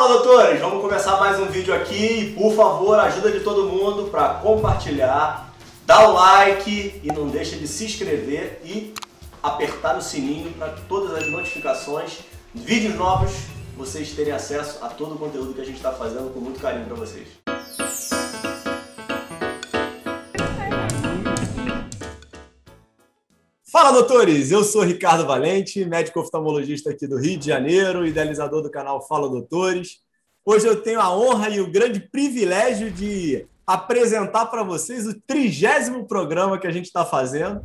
Fala, doutores! Vamos começar mais um vídeo aqui e, por favor, ajuda de todo mundo para compartilhar, dar o like e não deixa de se inscrever e apertar no sininho para que todas as notificações, vídeos novos, vocês terem acesso a todo o conteúdo que a gente está fazendo com muito carinho para vocês. Fala, doutores! Eu sou Ricardo Valente, médico oftalmologista aqui do Rio de Janeiro, idealizador do canal Fala Doutores. Hoje eu tenho a honra e o grande privilégio de apresentar para vocês o 30º programa que a gente está fazendo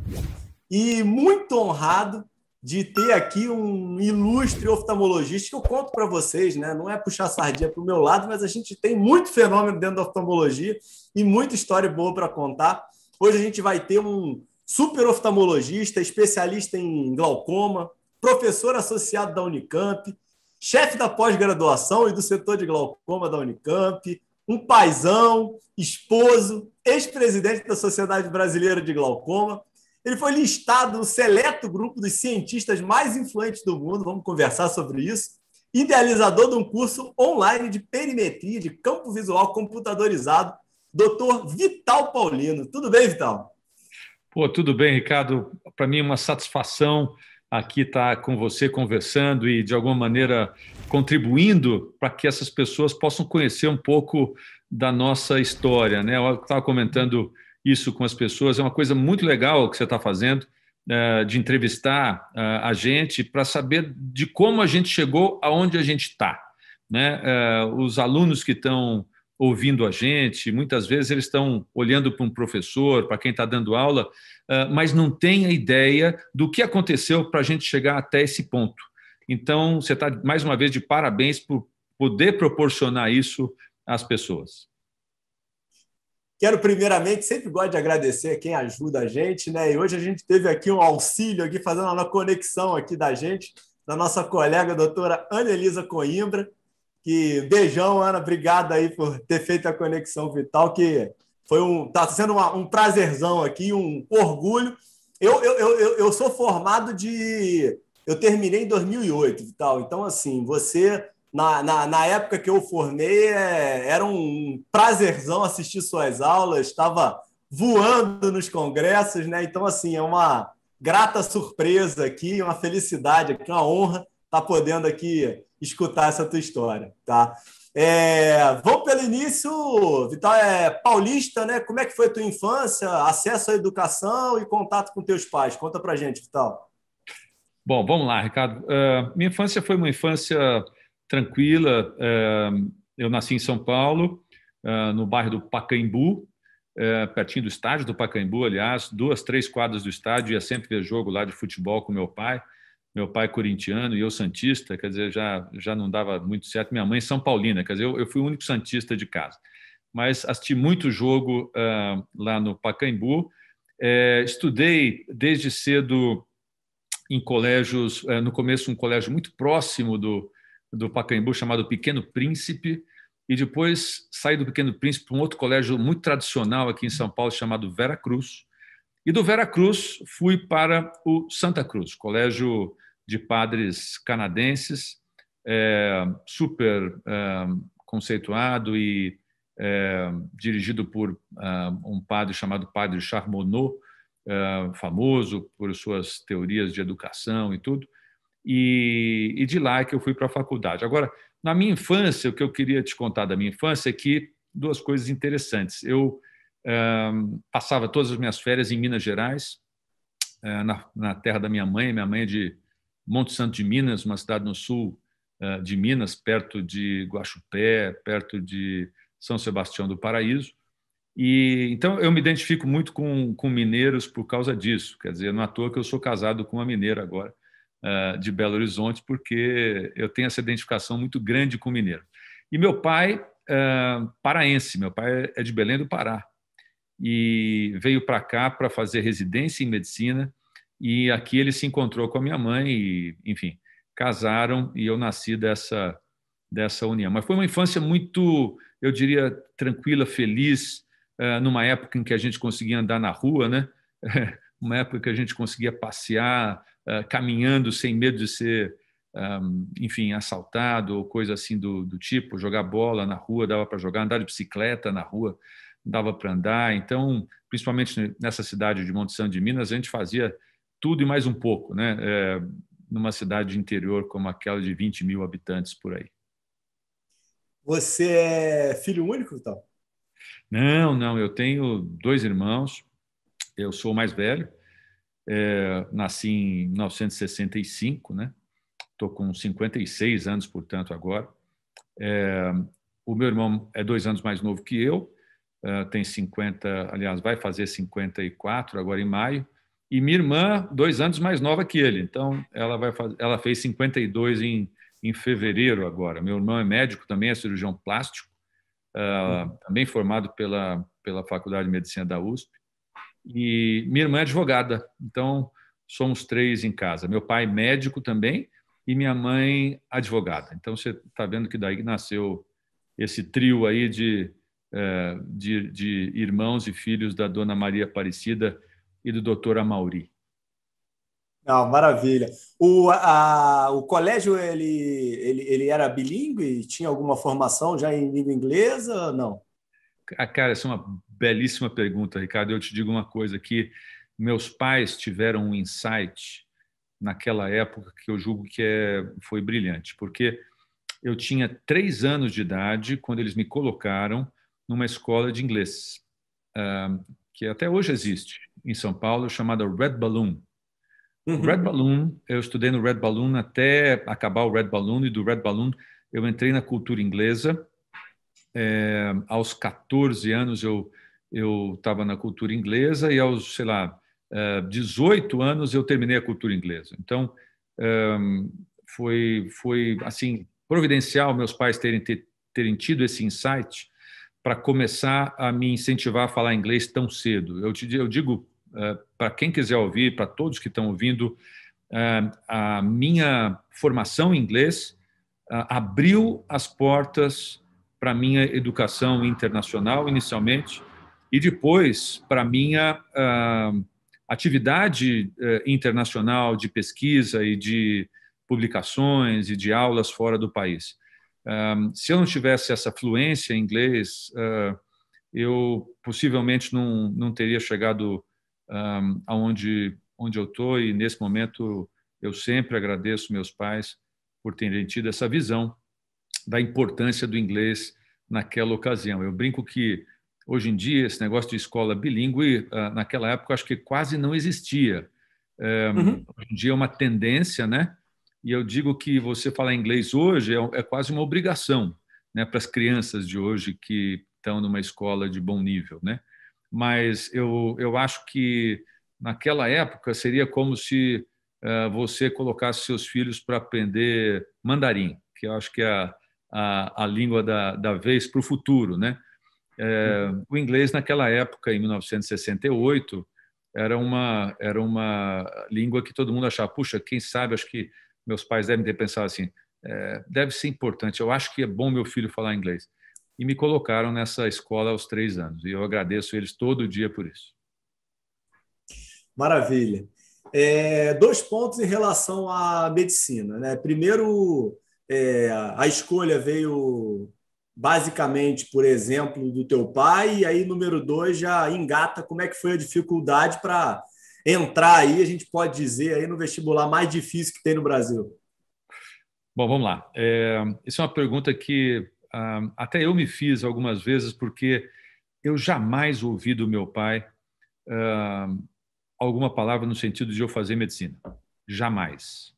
e muito honrado de ter aqui um ilustre oftalmologista que eu conto para vocês, né? Não é puxar sardinha para o meu lado, mas a gente tem muito fenômeno dentro da oftalmologia e muita história boa para contar. Hoje a gente vai ter um super oftalmologista, especialista em glaucoma, professor associado da Unicamp, chefe da pós-graduação e do setor de glaucoma da Unicamp, um paizão, esposo, ex-presidente da Sociedade Brasileira de Glaucoma. Ele foi listado no seleto grupo dos cientistas mais influentes do mundo, vamos conversar sobre isso, idealizador de um curso online de perimetria de campo visual computadorizado, Dr. Vital Paulino. Tudo bem, Vital? Pô, tudo bem, Ricardo. Para mim é uma satisfação aqui estar com você conversando e, de alguma maneira, contribuindo para que essas pessoas possam conhecer um pouco da nossa história, né? Eu estava comentando isso com as pessoas. É uma coisa muito legal que você está fazendo, de entrevistar a gente para saber de como a gente chegou aonde a gente está, né? Os alunos que estão ouvindo a gente, muitas vezes eles estão olhando para um professor, para quem está dando aula, mas não tem a ideia do que aconteceu para a gente chegar até esse ponto. Então, você está, mais uma vez, de parabéns por poder proporcionar isso às pessoas. Quero, primeiramente, sempre gosto de agradecer a quem ajuda a gente, né? E hoje a gente teve aqui um auxílio, aqui, fazendo uma conexão aqui da gente, da nossa colega, a doutora Anelisa Coimbra. Beijão, Ana, obrigado aí por ter feito a conexão Vital, que está sendo um prazerzão aqui, um orgulho. Eu sou formado eu terminei em 2008, Vital, então assim, você, na época que eu formei, era um prazerzão assistir suas aulas, estava voando nos congressos, né? Então assim, é uma grata surpresa aqui, uma felicidade aqui, uma honra estar podendo aqui escutar essa tua história, tá? Vamos pelo início, Vital, paulista, né? Como é que foi a tua infância, acesso à educação e contato com teus pais? Conta pra gente, Vital. Bom, vamos lá, Ricardo. Minha infância foi uma infância tranquila. Eu nasci em São Paulo, no bairro do Pacaembu, pertinho do estádio do Pacaembu, aliás, 2, 3 quadras do estádio, ia sempre ver jogo lá de futebol com meu pai. Meu pai corintiano e eu santista, quer dizer, já não dava muito certo. Minha mãe São Paulina, quer dizer, eu fui o único santista de casa. Mas assisti muito jogo lá no Pacaembu. Estudei desde cedo em colégios, no começo um colégio muito próximo do Pacaembu, chamado Pequeno Príncipe, e depois saí do Pequeno Príncipe para um outro colégio muito tradicional aqui em São Paulo, chamado Vera Cruz. E do Vera Cruz fui para o Santa Cruz, colégio de padres canadenses, super conceituado e dirigido por um padre chamado Padre Charbonneau, famoso por suas teorias de educação e tudo. E de lá é que eu fui para a faculdade. Agora, na minha infância, o que eu queria te contar da minha infância é que 2 coisas interessantes. Eu passava todas as minhas férias em Minas Gerais, na terra da minha mãe. Minha mãe é de Monte Santo de Minas, uma cidade no sul de Minas, perto de Guaxupé, perto de São Sebastião do Paraíso. E então eu me identifico muito com mineiros por causa disso. Quer dizer, não é à toa que eu sou casado com uma mineira agora, de Belo Horizonte, porque eu tenho essa identificação muito grande com o mineiro. E meu pai, paraense, meu pai é de Belém do Pará, e veio para cá para fazer residência em medicina, e aqui ele se encontrou com a minha mãe e, enfim, casaram e eu nasci dessa união. Mas foi uma infância muito, eu diria, tranquila, feliz, numa época em que a gente conseguia andar na rua, né? Uma época que a gente conseguia passear caminhando sem medo de ser enfim, assaltado ou coisa assim do tipo. Jogar bola na rua dava para jogar, andar de bicicleta na rua dava para andar. Então, principalmente nessa cidade de Monte Santo de Minas, a gente fazia tudo e mais um pouco, né? Numa cidade de interior como aquela de 20 mil habitantes por aí. Você é filho único, então? Não, não, eu tenho dois irmãos, eu sou o mais velho, nasci em 1965, né? Estou com 56 anos, portanto, agora. O meu irmão é 2 anos mais novo que eu, tem 50, aliás, vai fazer 54 agora em maio, e minha irmã, 2 anos mais nova que ele, então ela fez 52 em fevereiro agora. Meu irmão é médico também, é cirurgião plástico, também formado pela Faculdade de Medicina da USP, e minha irmã é advogada, então somos 3 em casa. Meu pai médico também e minha mãe advogada. Então você está vendo que daí nasceu esse trio aí de irmãos e filhos da Dona Maria Aparecida e do Dr. Amauri. Não, maravilha. O colégio ele era bilíngue? Tinha alguma formação já em língua inglesa? Não. Cara, essa é uma belíssima pergunta, Ricardo. Eu te digo uma coisa, que meus pais tiveram um insight naquela época que eu julgo que foi brilhante, porque eu tinha 3 anos de idade quando eles me colocaram numa escola de inglês, que até hoje existe em São Paulo, chamada Red Balloon. O Red Uhum. Balloon, eu estudei no Red Balloon até acabar o Red Balloon, e do Red Balloon eu entrei na cultura inglesa. Aos 14 anos eu estava na cultura inglesa e aos, sei lá, 18 anos eu terminei a cultura inglesa. Então, foi assim, providencial meus pais terem tido esse insight para começar a me incentivar a falar inglês tão cedo. Eu digo, para quem quiser ouvir, para todos que estão ouvindo, a minha formação em inglês abriu as portas para a minha educação internacional, inicialmente, e depois para a minha atividade internacional de pesquisa e de publicações e de aulas fora do país. Se eu não tivesse essa fluência em inglês, eu possivelmente não teria chegado onde eu estou, e nesse momento eu sempre agradeço meus pais por terem tido essa visão da importância do inglês naquela ocasião. Eu brinco que hoje em dia esse negócio de escola bilíngue, naquela época acho que quase não existia. Uhum. Hoje em dia é uma tendência, né? E eu digo que você falar inglês hoje é quase uma obrigação, né, para as crianças de hoje que estão numa escola de bom nível, né? Mas eu acho que naquela época seria como se você colocasse seus filhos para aprender mandarim, que eu acho que é a língua da vez para o futuro, né? O inglês naquela época, em 1968, era uma língua que todo mundo achava, puxa, quem sabe, acho que meus pais devem ter pensado assim, deve ser importante, eu acho que é bom meu filho falar inglês. E me colocaram nessa escola aos 3 anos, e eu agradeço eles todo dia por isso. Maravilha. 2 pontos em relação à medicina, né? Primeiro, a escolha veio basicamente, por exemplo, do teu pai, e aí, número 2, já engata como é que foi a dificuldade para entrar aí, a gente pode dizer, aí no vestibular mais difícil que tem no Brasil. Bom, vamos lá. Essa é uma pergunta que até eu me fiz algumas vezes, porque eu jamais ouvi do meu pai alguma palavra no sentido de eu fazer medicina. Jamais.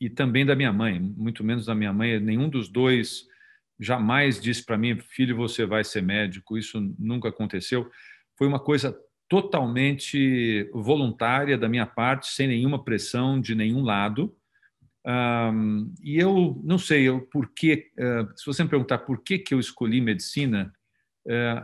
E também da minha mãe, muito menos da minha mãe. Nenhum dos dois jamais disse para mim, filho, você vai ser médico. Isso nunca aconteceu. Foi uma coisa totalmente voluntária da minha parte, sem nenhuma pressão de nenhum lado. E eu não sei por que, se você me perguntar por que eu escolhi medicina,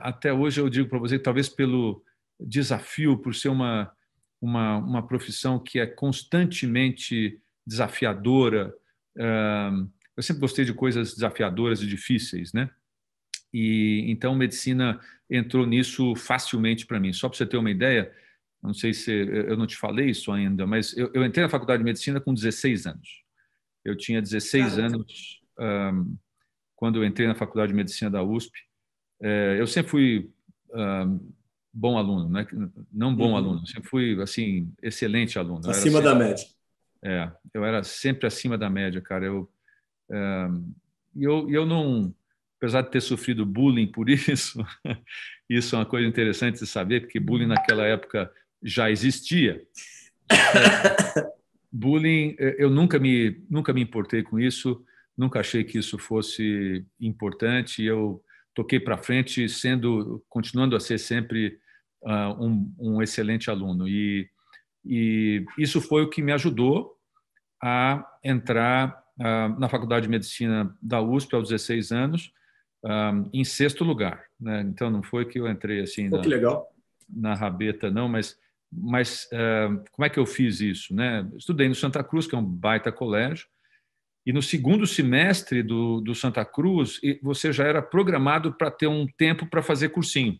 até hoje eu digo para você que talvez pelo desafio, por ser uma profissão que é constantemente desafiadora. Eu sempre gostei de coisas desafiadoras e difíceis, né? E então medicina entrou nisso facilmente para mim. Só para você ter uma ideia, não sei se eu não te falei isso ainda, mas eu entrei na faculdade de medicina com 16 anos. Eu tinha 16 anos quando eu entrei na Faculdade de Medicina da USP. Eu sempre fui bom aluno, né? Não bom aluno, sempre fui assim excelente aluno. Acima da média. Eu era sempre acima da média, cara. Eu não, apesar de ter sofrido bullying por isso, isso é uma coisa interessante de saber, porque bullying naquela época já existia. Bullying, eu nunca me importei com isso, nunca achei que isso fosse importante. Eu toquei para frente, continuando a ser sempre um excelente aluno. E isso foi o que me ajudou a entrar na Faculdade de Medicina da USP aos 16 anos, em sexto lugar, né? Então, não foi que eu entrei assim que legal. na rabeta, não, mas como é que eu fiz isso, né? Estudei no Santa Cruz, que é um baita colégio, e no segundo semestre do Santa Cruz, você já era programado para ter um tempo para fazer cursinho.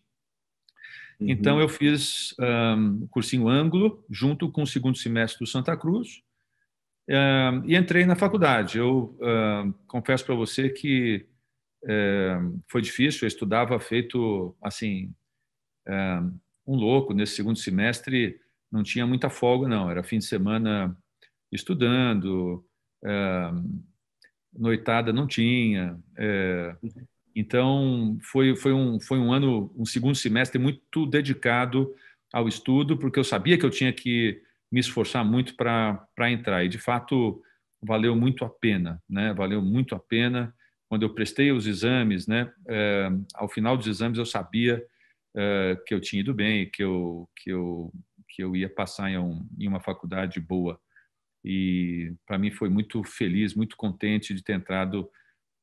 Então, eu fiz cursinho Ângulo, junto com o segundo semestre do Santa Cruz, e entrei na faculdade. Eu confesso para você que foi difícil, eu estudava feito assim um louco. Nesse segundo semestre não tinha muita folga, não, era fim de semana estudando, noitada não tinha. Então foi um ano, um segundo semestre muito dedicado ao estudo, porque eu sabia que eu tinha que me esforçar muito para entrar, e de fato valeu muito a pena, né? Valeu muito a pena. Quando eu prestei os exames, né? Ao final dos exames eu sabia que eu tinha ido bem, que eu ia passar em uma faculdade boa. E para mim foi muito feliz, muito contente de ter entrado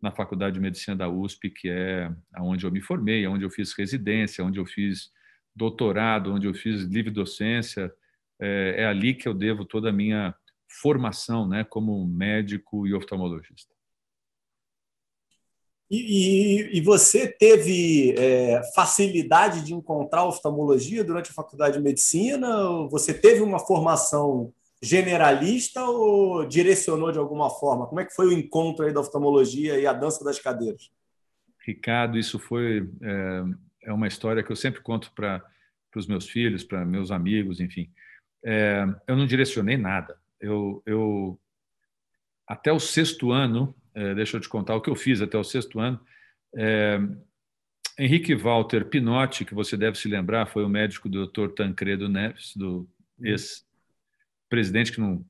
na Faculdade de Medicina da USP, que é onde eu me formei, onde eu fiz residência, onde eu fiz doutorado, onde eu fiz livre docência. É ali que eu devo toda a minha formação, né, como médico e oftalmologista. E você teve facilidade de encontrar oftalmologia durante a faculdade de medicina? Ou você teve uma formação generalista ou direcionou de alguma forma? Como é que foi o encontro aí da oftalmologia e a dança das cadeiras? Ricardo, isso foi uma história que eu sempre conto para os meus filhos, para meus amigos, enfim. Eu não direcionei nada. Eu até o sexto ano, deixa eu te contar o que eu fiz até o sexto ano. Henrique Walter Pinotti, que você deve se lembrar, foi o médico do Dr. Tancredo Neves, do ex-presidente que não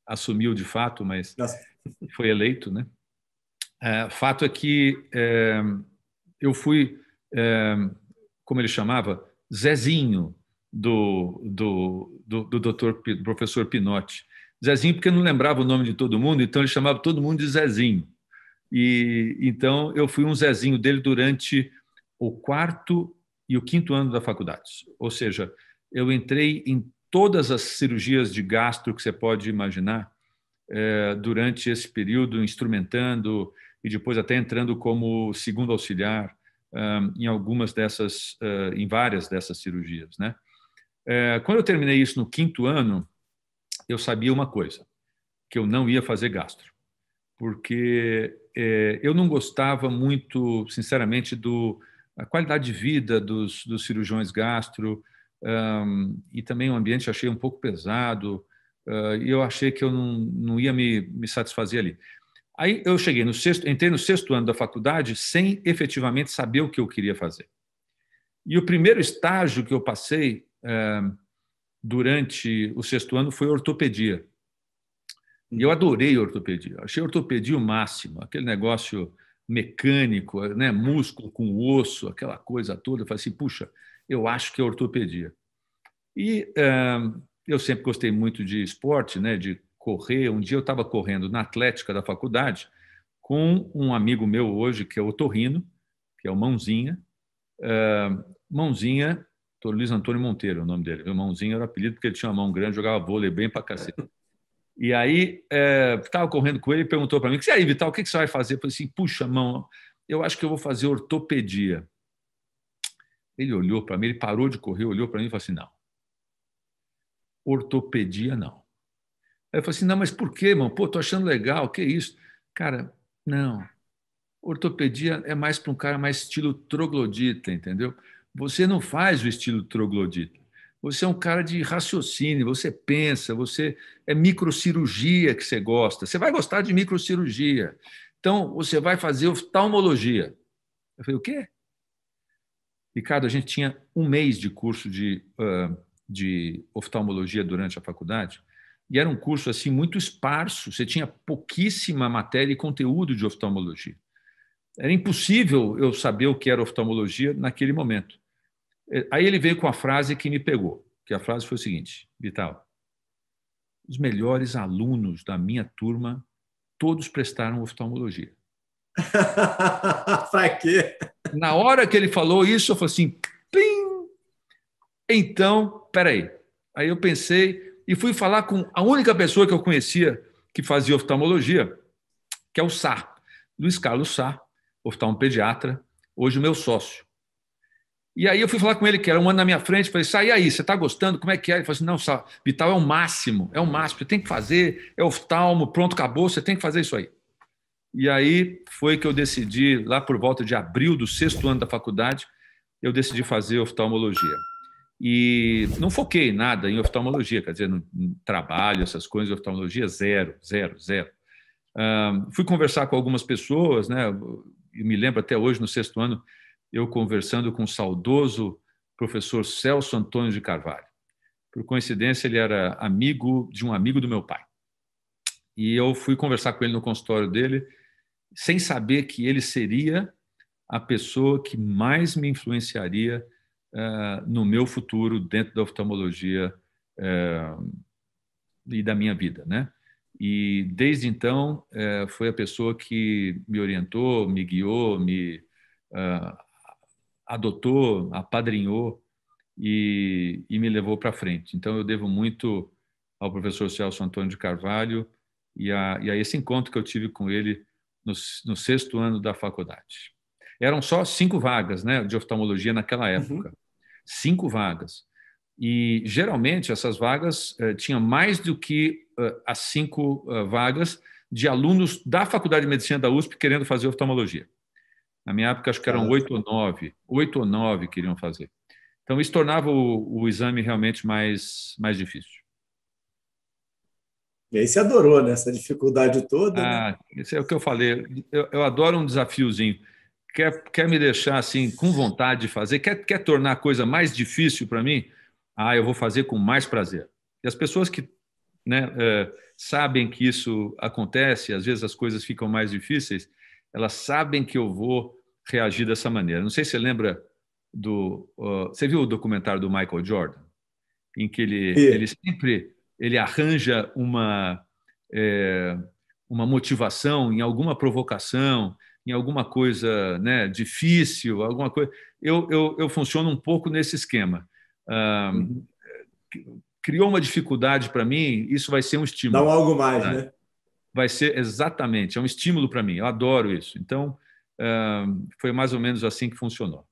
assumiu de fato, mas foi eleito, né? Fato é que eu fui, como ele chamava, Zezinho do professor Pinotti. Zezinho porque não lembrava o nome de todo mundo, então ele chamava todo mundo de Zezinho. E então eu fui um Zezinho dele durante o quarto e o quinto ano da faculdade. Ou seja, eu entrei em todas as cirurgias de gastro que você pode imaginar durante esse período, instrumentando e depois até entrando como segundo auxiliar em algumas dessas, em várias dessas cirurgias, né? Quando eu terminei isso no quinto ano, eu sabia uma coisa, que eu não ia fazer gastro, porque eu não gostava muito, sinceramente, da qualidade de vida dos cirurgiões gastro, e também o ambiente eu achei um pouco pesado, e eu achei que eu não ia me satisfazer ali. Aí eu entrei no sexto ano da faculdade sem efetivamente saber o que eu queria fazer. E o primeiro estágio que eu passei durante o sexto ano foi ortopedia. E eu adorei ortopedia. Achei ortopedia o máximo, aquele negócio mecânico, né? Músculo com osso, aquela coisa toda. Eu falei assim, puxa, eu acho que é ortopedia. E eu sempre gostei muito de esporte, né? De correr. Um dia eu estava correndo na Atlética da faculdade com um amigo meu hoje, que é o otorrino, que é o Mãozinha. Mãozinha, Luiz Antônio Monteiro, é o nome dele. O Mãozinha era o apelido porque ele tinha uma mão grande, jogava vôlei bem pra cacete. E aí, estava correndo com ele e perguntou para mim, e aí, Vital, o que você vai fazer? Eu falei assim, puxa, mão, eu acho que eu vou fazer ortopedia. Ele olhou para mim, ele parou de correr, olhou para mim e falou assim, não, ortopedia não. Aí eu falei assim, não, mas por quê, irmão? Pô, tô achando legal, que isso? Cara, não. Ortopedia é mais para um cara mais estilo troglodita, entendeu? Você não faz o estilo troglodita. Você é um cara de raciocínio, você pensa, você é microcirurgia que você gosta. Você vai gostar de microcirurgia. Então, você vai fazer oftalmologia. Eu falei, o quê? Ricardo, a gente tinha um mês de curso de oftalmologia durante a faculdade, e era um curso assim muito esparso, você tinha pouquíssima matéria e conteúdo de oftalmologia. Era impossível eu saber o que era oftalmologia naquele momento. Aí ele veio com a frase que me pegou, que a frase foi o seguinte, Vital, os melhores alunos da minha turma, todos prestaram oftalmologia. Para quê? Na hora que ele falou isso, eu falei assim, plim! Então, peraí. Aí eu pensei e fui falar com a única pessoa que eu conhecia que fazia oftalmologia, que é o Sá, Luiz Carlos Sá, oftalmopediatra, hoje o meu sócio. E aí eu fui falar com ele, que era um ano na minha frente, falei, sai aí, você está gostando? Como é que é? Ele falou assim, não, Sá, Vital é o máximo, você tem que fazer, é oftalmo, pronto, acabou, você tem que fazer isso aí. E aí foi que eu decidi, lá por volta de abril do 6º ano da faculdade, eu decidi fazer oftalmologia. E não foquei nada em oftalmologia, quer dizer, no trabalho, essas coisas de oftalmologia, zero, zero, zero. Fui conversar com algumas pessoas, né? Eu me lembro até hoje, no 6º ano, eu conversando com o saudoso professor Celso Antônio de Carvalho. Por coincidência, ele era amigo de um amigo do meu pai. E eu fui conversar com ele no consultório dele, sem saber que ele seria a pessoa que mais me influenciaria no meu futuro dentro da oftalmologia e da minha vida, né? E desde então foi a pessoa que me orientou, me guiou, me adotou, apadrinhou e me levou para frente. Então eu devo muito ao professor Celso Antônio de Carvalho e a esse encontro que eu tive com ele no 6º ano da faculdade. Eram só 5 vagas, né, de oftalmologia naquela época. Uhum. 5 vagas. E, geralmente, essas vagas tinham mais do que as 5 vagas de alunos da Faculdade de Medicina da USP querendo fazer oftalmologia. Na minha época, acho que eram Tá. 8 ou 9 queriam fazer. Então, isso tornava o exame realmente mais difícil. E aí você adorou, né? Essa dificuldade toda, né? Isso é o que eu falei. Eu adoro um desafiozinho. Quer me deixar assim com vontade de fazer? Quer tornar a coisa mais difícil para mim? Eu vou fazer com mais prazer. E as pessoas que, né, sabem que isso acontece, às vezes as coisas ficam mais difíceis, elas sabem que eu vou reagir dessa maneira. Não sei se você lembra você viu o documentário do Michael Jordan, em que ele E, sempre ele arranja é, uma motivação em alguma provocação, em alguma coisa, né, difícil, alguma coisa. Eu funciono um pouco nesse esquema. Ah, uhum. criou uma dificuldade para mim, isso vai ser um Dá um estímulo. algo mais, Né? né? Vai ser exatamente, é um estímulo para mim. Eu adoro isso. Então, foi mais ou menos assim que funcionou.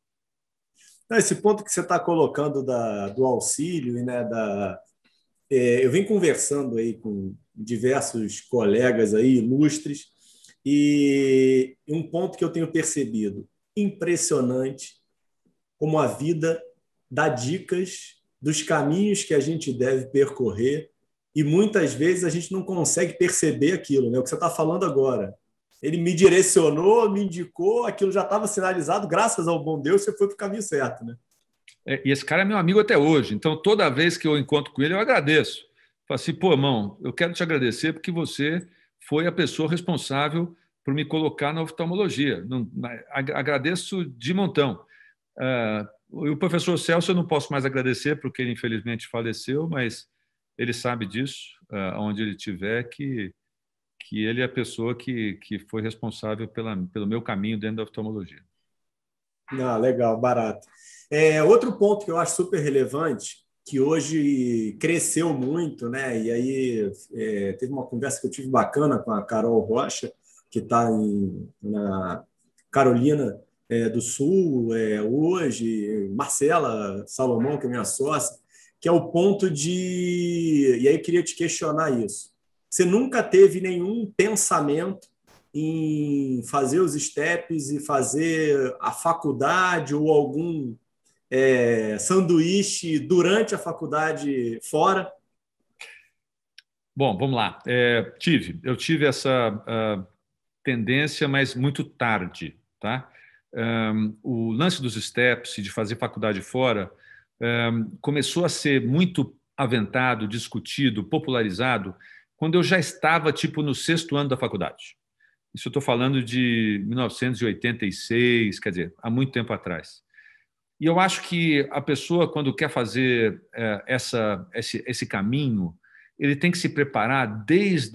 Esse ponto que você está colocando do auxílio e né, eu venho conversando aí com diversos colegas aí ilustres e um ponto que eu tenho percebido impressionante como a vida dá dicas dos caminhos que a gente deve percorrer e muitas vezes a gente não consegue perceber aquilo, né? O que você está falando agora. Ele me direcionou, me indicou, aquilo já estava sinalizado, graças ao bom Deus, você foi para o caminho certo, né? E esse cara é meu amigo até hoje, então toda vez que eu encontro com ele, eu agradeço. Falo assim, pô, irmão, eu quero te agradecer porque você foi a pessoa responsável por me colocar na oftalmologia. Não, agradeço de montão. O professor Celso eu não posso mais agradecer porque ele infelizmente faleceu, mas ele sabe disso, onde ele estiver, que ele é a pessoa que foi responsável pelo meu caminho dentro da oftalmologia. Legal, barato. Outro ponto que eu acho super relevante, que hoje cresceu muito, né? E aí teve uma conversa que eu tive bacana com a Carol Rocha, que está na Carolina do Sul hoje, Marcela Salomão, que é minha sócia, que é o ponto de. E aí eu queria te questionar isso. você nunca teve nenhum pensamento em fazer os steps e fazer a faculdade ou algum sanduíche durante a faculdade fora? Bom, vamos lá. Eu tive essa tendência, mas muito tarde, tá? O lance dos steps e de fazer faculdade fora começou a ser muito aventado, discutido, popularizado quando eu já estava tipo no sexto ano da faculdade. Isso eu estou falando de 1986, quer dizer, há muito tempo atrás. E eu acho que a pessoa, quando quer fazer esse caminho, ele tem que se preparar desde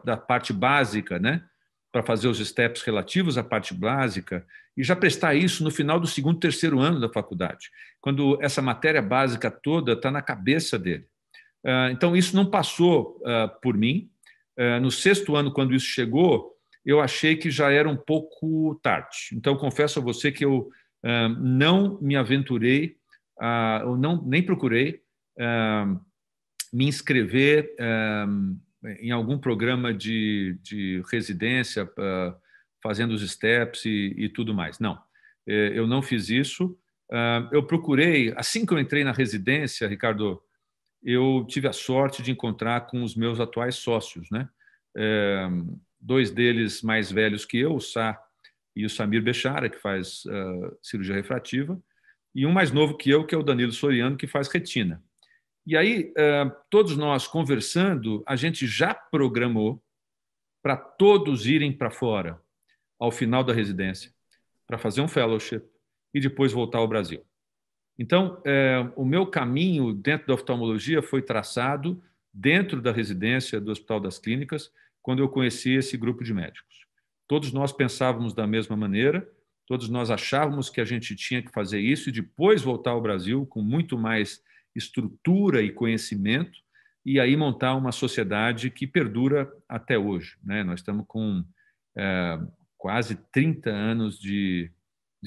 da parte básica, né, para fazer os steps relativos à parte básica, e já prestar isso no final do segundo, terceiro ano da faculdade, quando essa matéria básica toda está na cabeça dele. Então, isso não passou por mim. No sexto ano, quando isso chegou, eu achei que já era um pouco tarde. Então, confesso a você que eu não me aventurei, eu nem procurei me inscrever em algum programa de residência, fazendo os steps e tudo mais. Não, eu não fiz isso. Eu procurei, assim que eu entrei na residência, Ricardo, eu tive a sorte de encontrar com os meus atuais sócios, né? Dois deles mais velhos que eu, o Sá e o Samir Bechara, que faz cirurgia refrativa, e um mais novo que eu, que é o Danilo Soriano, que faz retina. E aí, todos nós conversando, a gente já programou para todos irem para fora ao final da residência, para fazer um fellowship e depois voltar ao Brasil. Então, o meu caminho dentro da oftalmologia foi traçado dentro da residência do Hospital das Clínicas, quando eu conheci esse grupo de médicos. Todos nós pensávamos da mesma maneira, todos nós achávamos que a gente tinha que fazer isso e depois voltar ao Brasil com muito mais estrutura e conhecimento, e aí montar uma sociedade que perdura até hoje, né? Nós estamos com quase 30 anos de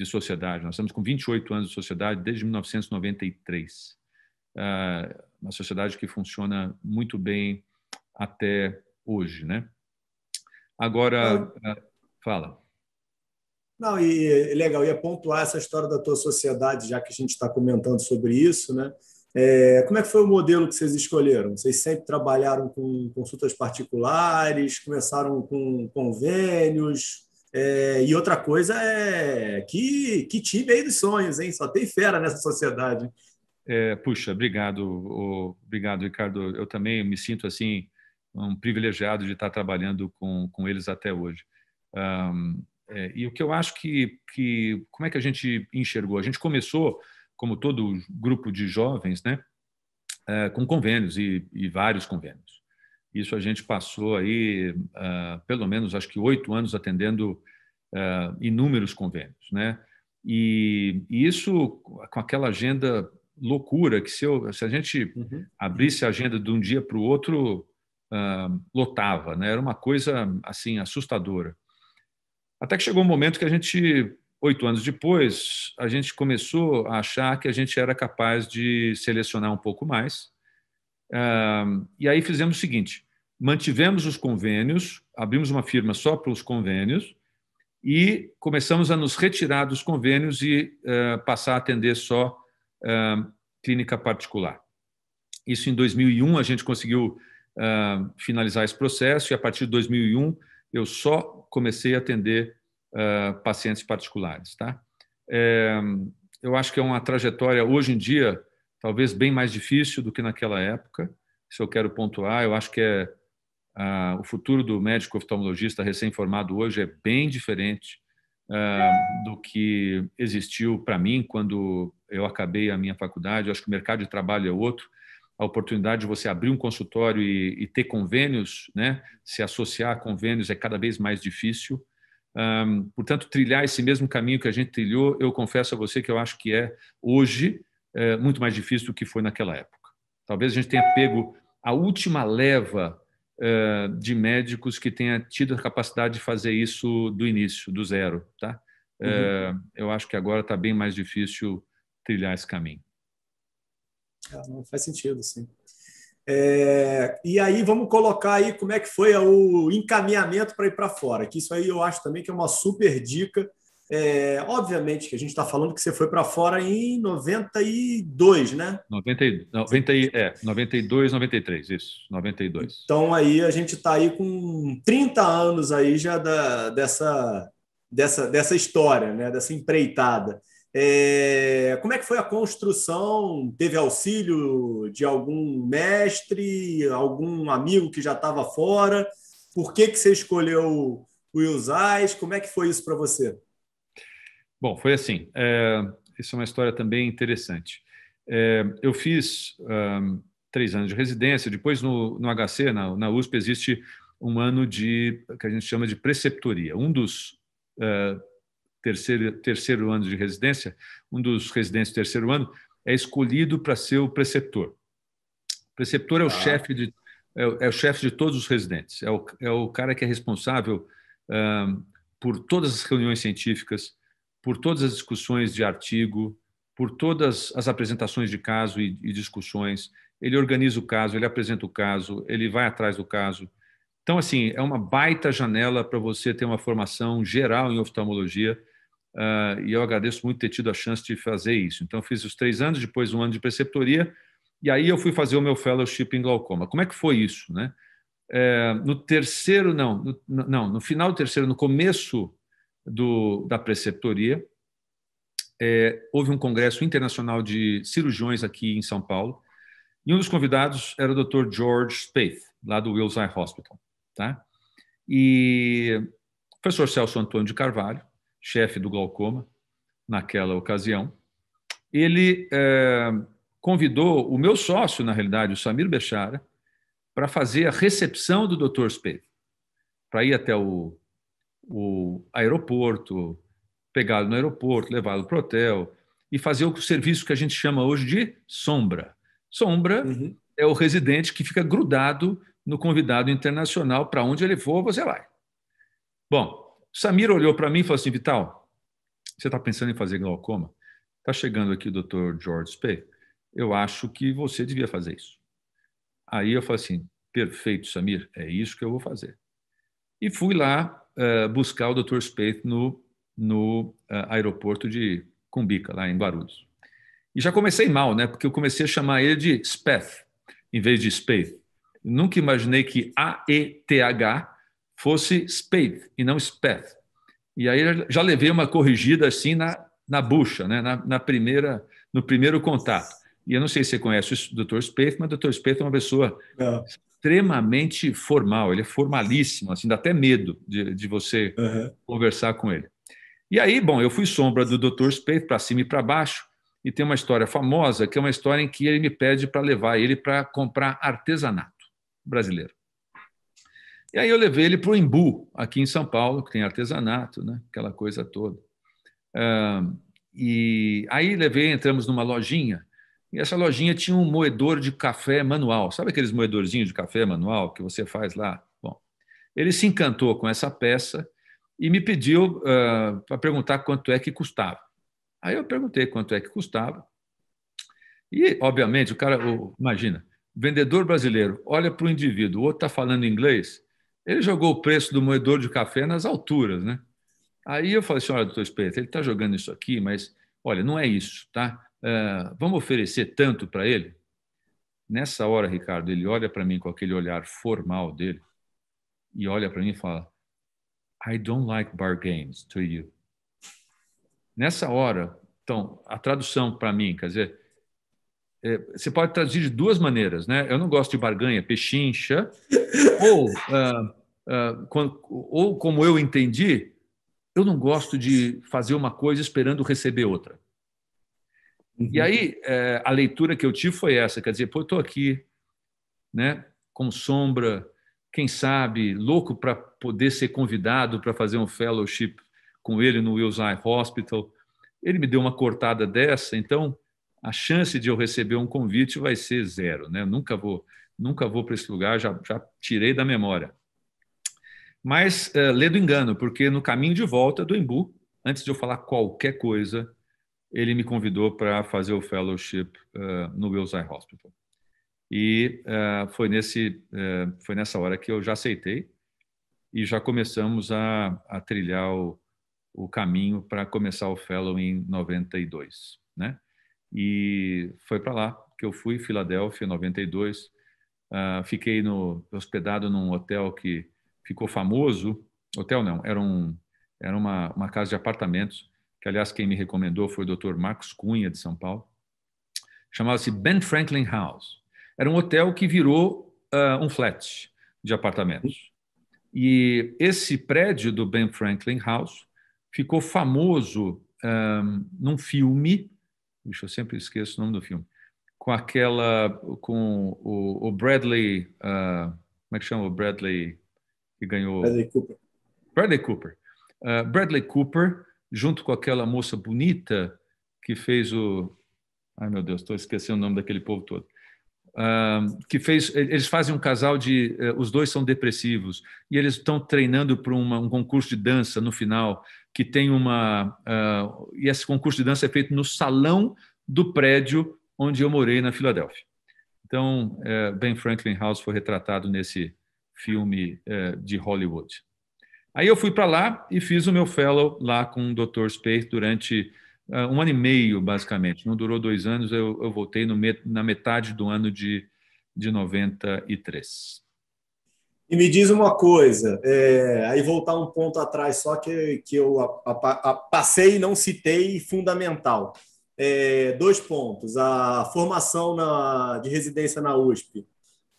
sociedade. Nós estamos com 28 anos de sociedade desde 1993. Uma sociedade que funciona muito bem até hoje, né? Agora, fala. Não, e legal, ia pontuar essa história da tua sociedade, já que a gente está comentando sobre isso, né? Como é que foi o modelo que vocês escolheram? Vocês sempre trabalharam com consultas particulares, começaram com convênios, e outra coisa que time aí dos sonhos, hein? Só tem fera nessa sociedade. Puxa, obrigado, Ricardo. Eu também me sinto assim um privilegiado de estar trabalhando com eles até hoje. E o que eu acho como é que a gente enxergou? A gente começou, como todo grupo de jovens, né, com convênios e vários convênios. Isso a gente passou aí, pelo menos, acho que 8 anos atendendo inúmeros convênios, né? E isso com aquela agenda loucura que se a gente abrisse a agenda de um dia para o outro, lotava, né? Era uma coisa assim assustadora. Até que chegou um momento que a gente, 8 anos depois, a gente começou a achar que a gente era capaz de selecionar um pouco mais. E aí fizemos o seguinte: mantivemos os convênios, abrimos uma firma só para os convênios e começamos a nos retirar dos convênios e passar a atender só clínica particular. Isso em 2001 a gente conseguiu finalizar esse processo e a partir de 2001 eu só comecei a atender pacientes particulares, tá? Eu acho que é uma trajetória hoje em dia talvez bem mais difícil do que naquela época. Se eu quero pontuar, eu acho que o futuro do médico oftalmologista recém-formado hoje é bem diferente do que existiu para mim quando eu acabei a minha faculdade. Eu acho que o mercado de trabalho é outro. A oportunidade de você abrir um consultório e ter convênios, né, se associar a convênios é cada vez mais difícil. Portanto, trilhar esse mesmo caminho que a gente trilhou, eu confesso a você que eu acho que hoje muito mais difícil do que foi naquela época. Talvez a gente tenha pego a última leva de médicos que tenha tido a capacidade de fazer isso do início, do zero, tá? Eu acho que agora está bem mais difícil trilhar esse caminho. Não faz sentido, sim. E aí vamos colocar aí como é que foi o encaminhamento para ir para fora, que isso aí eu acho também que é uma super dica. Obviamente que a gente está falando que você foi para fora em 92, né? 92, 93, isso, 92. Então aí a gente está aí com 30 anos aí já dessa história, né? Dessa empreitada. Como é que foi a construção? Teve auxílio de algum mestre, algum amigo que já estava fora? Por que você escolheu o Wilsais? Como é que foi isso para você? Bom, foi assim. Isso é uma história também interessante. Eu fiz 3 anos de residência. Depois, no HC, na USP, existe um ano que a gente chama de preceptoria. Um dos terceiro ano de residência, um dos residentes do terceiro ano é escolhido para ser o preceptor. O preceptor é o chefe é o chefe de todos os residentes. É o cara que é responsável por todas as reuniões científicas, por todas as discussões de artigo, por todas as apresentações de caso e discussões. Ele organiza o caso, ele apresenta o caso, ele vai atrás do caso. Então, assim, é uma baita janela para você ter uma formação geral em oftalmologia, e eu agradeço muito ter tido a chance de fazer isso. Então, eu fiz os 3 anos, depois um ano de preceptoria, e aí eu fui fazer o meu fellowship em glaucoma. Como é que foi isso, né? No terceiro, no final do terceiro, no começo da preceptoria, houve um congresso internacional de cirurgiões aqui em São Paulo, e um dos convidados era o Dr. George Spaeth, lá do Wills Eye Hospital, tá? E o professor Celso Antônio de Carvalho, chefe do glaucoma, naquela ocasião, ele convidou o meu sócio, na realidade, o Samir Bechara, para fazer a recepção do Dr. Spaeth, para ir até o aeroporto, pegá-lo no aeroporto, levá-lo para o hotel e fazer o serviço que a gente chama hoje de sombra. Sombra é o residente que fica grudado no convidado internacional, para onde ele for, você vai. Bom, Samir olhou para mim e falou assim: Vital, você está pensando em fazer glaucoma? Está chegando aqui o Dr. George Spaeth, eu acho que você devia fazer isso. Aí eu falei assim: perfeito, Samir, é isso que eu vou fazer. E fui lá buscar o Dr. Spaeth no aeroporto de Cumbica, lá em Guarulhos. E já comecei mal, né? Porque eu comecei a chamar ele de Spaeth, em vez de Spaeth. Nunca imaginei que A-E-T-H fosse Spaeth e não Spaeth. E aí já levei uma corrigida assim na bucha, né? No primeiro contato. E eu não sei se você conhece o Dr. Spaeth, mas o Dr. Spaeth é uma pessoa extremamente formal, ele é formalíssimo, assim, dá até medo de você conversar com ele. E aí, bom, eu fui sombra do Dr. Spaeth para cima e para baixo, e tem uma história famosa, que é uma história em que ele me pede para levar ele para comprar artesanato brasileiro. E aí eu levei ele para o Embu, aqui em São Paulo, que tem artesanato, né? Aquela coisa toda. E aí entramos numa lojinha, e essa lojinha tinha um moedor de café manual. Sabe aqueles moedorzinhos de café manual que você faz lá? Bom, ele se encantou com essa peça e me pediu para perguntar quanto é que custava. Aí eu perguntei quanto é que custava. E, obviamente, imagina, o vendedor brasileiro olha para o indivíduo, o outro está falando inglês, ele jogou o preço do moedor de café nas alturas, né? Aí eu falei assim: olha, doutor Spaeth, ele está jogando isso aqui, mas, olha, não é isso, tá? Vamos oferecer tanto para ele? Nessa hora, Ricardo, ele olha para mim com aquele olhar formal dele e olha para mim e fala: I don't like bargains to you. Nessa hora, então, a tradução para mim, quer dizer, você pode traduzir de duas maneiras, né? Eu não gosto de barganha, pechincha, ou como eu entendi, eu não gosto de fazer uma coisa esperando receber outra. E aí, a leitura que eu tive foi essa, quer dizer, pô, eu estou aqui, né, com sombra, quem sabe, louco para poder ser convidado para fazer um fellowship com ele no Wills Eye Hospital. Ele me deu uma cortada dessa, então a chance de eu receber um convite vai ser zero, né? Nunca vou para esse lugar, já tirei da memória. Mas lê do engano, porque no caminho de volta do Embu, antes de eu falar qualquer coisa, ele me convidou para fazer o fellowship no Wills Eye Hospital. E foi nessa hora que eu já aceitei e já começamos a trilhar o caminho para começar o Fellow em 92, né? E foi para lá que eu fui, Filadélfia, 92. Fiquei hospedado num hotel que ficou famoso. Hotel não, era uma casa de apartamentos, que, aliás, quem me recomendou foi o Dr. Marcos Cunha, de São Paulo. Chamava-se Ben Franklin House. Era um hotel que virou um flat de apartamentos. E esse prédio do Ben Franklin House ficou famoso num filme, eu sempre esqueço o nome do filme, com o Bradley, como é que chama o Bradley que ganhou? Bradley Cooper. Bradley Cooper. Bradley Cooper, junto com aquela moça bonita que fez ai, meu Deus, estou esquecendo o nome daquele povo todo. Eles fazem um casal os dois são depressivos e eles estão treinando para um concurso de dança no final, que tem e esse concurso de dança é feito no salão do prédio onde eu morei na Filadélfia. Então, Ben Franklin House foi retratado nesse filme de Hollywood. Aí eu fui para lá e fiz o meu fellow lá com o Dr. Spaeth durante 1 ano e meio, basicamente. Não durou 2 anos, eu voltei na metade do ano de 93. E me diz uma coisa, aí voltar um ponto atrás só que eu passei e não citei, fundamental. 2 pontos. A formação de residência na USP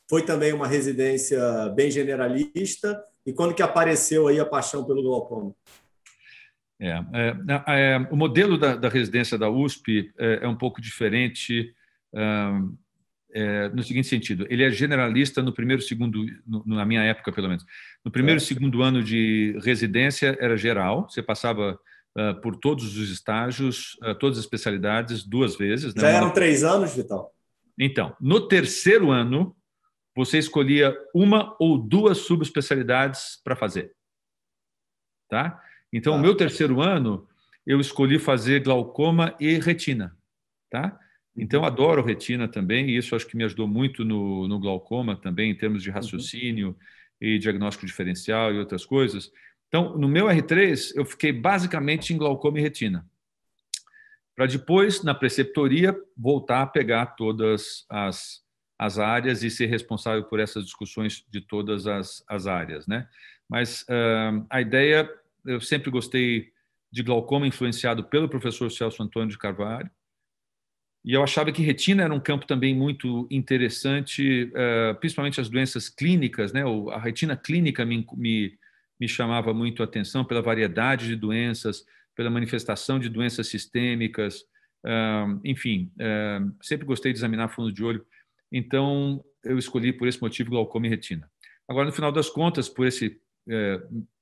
foi também uma residência bem generalista. E quando que apareceu aí a paixão pelo glaucoma? O modelo da residência da USP é um pouco diferente no seguinte sentido. Ele é generalista no primeiro e segundo, na minha época, pelo menos. No primeiro e segundo ano de residência era geral, você passava por todos os estágios, todas as especialidades 2 vezes. Já eram 3 anos, Vital? Então, no terceiro ano, você escolhia 1 ou 2 subespecialidades para fazer. Tá? Então, o meu terceiro ano, eu escolhi fazer glaucoma e retina. Tá? Então, eu adoro retina também, e isso acho que me ajudou muito no glaucoma também, em termos de raciocínio e diagnóstico diferencial e outras coisas. Então, no meu R3, eu fiquei basicamente em glaucoma e retina. Para depois, na preceptoria, voltar a pegar todas as áreas e ser responsável por essas discussões de todas as áreas, né? Mas a ideia, eu sempre gostei de glaucoma influenciado pelo professor Celso Antônio de Carvalho, e eu achava que retina era um campo também muito interessante, principalmente as doenças clínicas, né? A retina clínica me chamava muito a atenção pela variedade de doenças, pela manifestação de doenças sistêmicas, enfim, sempre gostei de examinar fundo de olho. Então, eu escolhi por esse motivo glaucoma e retina. Agora, no final das contas, por esse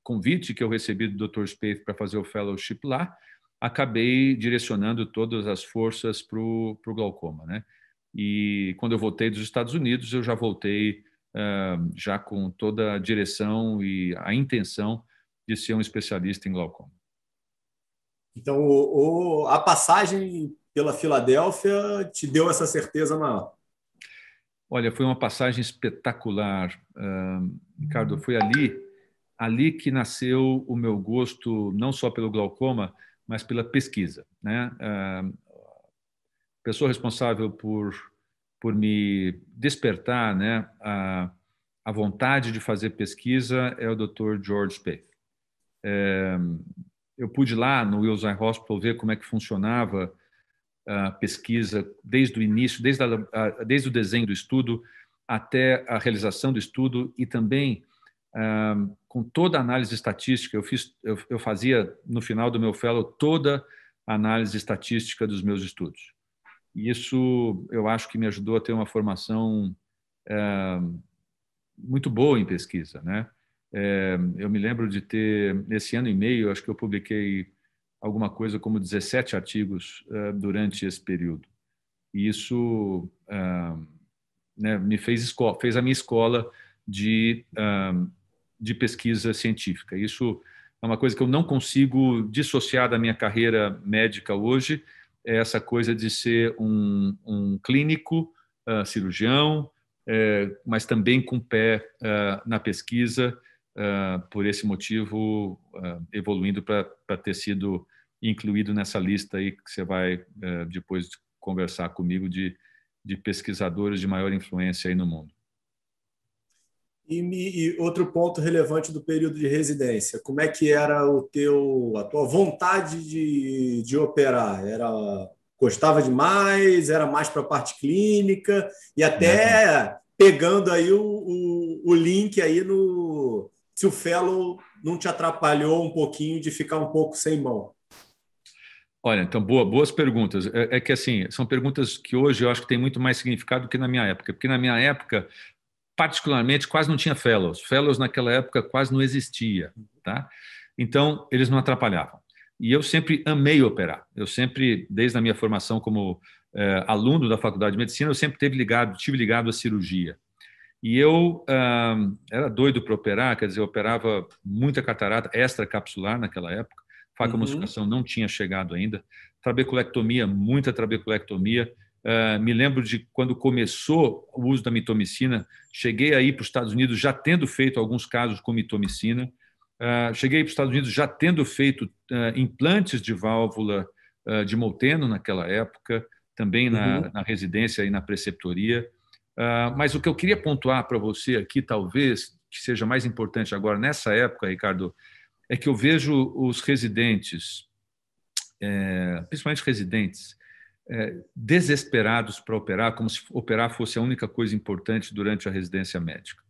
convite que eu recebi do Dr. Spaeth para fazer o fellowship lá, acabei direcionando todas as forças para o glaucoma, né? E quando eu voltei dos Estados Unidos, eu já voltei já com toda a direção e a intenção de ser um especialista em glaucoma. Então, a passagem pela Filadélfia te deu essa certeza maior? Olha, foi uma passagem espetacular, Ricardo. Foi ali que nasceu o meu gosto, não só pelo glaucoma, mas pela pesquisa, né? A pessoa responsável por me despertar, né, a vontade de fazer pesquisa é o Dr. George Spaeth. Eu pude ir lá no Wills Eye Hospital ver como é que funcionava a pesquisa desde o início, desde o desenho do estudo até a realização do estudo e também com toda a análise estatística. Eu fazia, no final do meu fellow, toda a análise estatística dos meus estudos. E isso, eu acho que me ajudou a ter uma formação muito boa em pesquisa, né? Eu me lembro de ter, nesse ano e meio, acho que eu publiquei alguma coisa como 17 artigos durante esse período. E isso né, fez a minha escola de pesquisa científica. Isso é uma coisa que eu não consigo dissociar da minha carreira médica hoje, é essa coisa de ser um clínico, cirurgião, mas também com o pé na pesquisa, por esse motivo, evoluindo para ter sido incluído nessa lista aí que você vai depois conversar comigo de pesquisadores de maior influência aí no mundo. E outro ponto relevante do período de residência, como é que era a tua vontade de operar? Gostava demais? Era mais para a parte clínica? E até pegando aí o link aí se o fellow não te atrapalhou um pouquinho de ficar um pouco sem mão. Olha, então, boas perguntas. É que, assim, são perguntas que hoje eu acho que tem muito mais significado do que na minha época, porque na minha época, particularmente, quase não tinha fellows. Fellows naquela época quase não existia, tá? Então, eles não atrapalhavam. E eu sempre amei operar. Eu sempre, desde a minha formação como aluno da Faculdade de Medicina, eu sempre tive ligado à cirurgia. E eu era doido para operar, quer dizer, eu operava muita catarata extracapsular naquela época. Facoemulsificação não tinha chegado ainda. Trabeculectomia, muita trabeculectomia. Me lembro de quando começou o uso da mitomicina, cheguei aí para os Estados Unidos já tendo feito alguns casos com mitomicina. Cheguei para os Estados Unidos já tendo feito implantes de válvula de Molteno naquela época, também na residência e na preceptoria. Mas o que eu queria pontuar para você aqui, talvez, que seja mais importante agora, nessa época, Ricardo, é que eu vejo os residentes, principalmente residentes, desesperados para operar, como se operar fosse a única coisa importante durante a residência médica.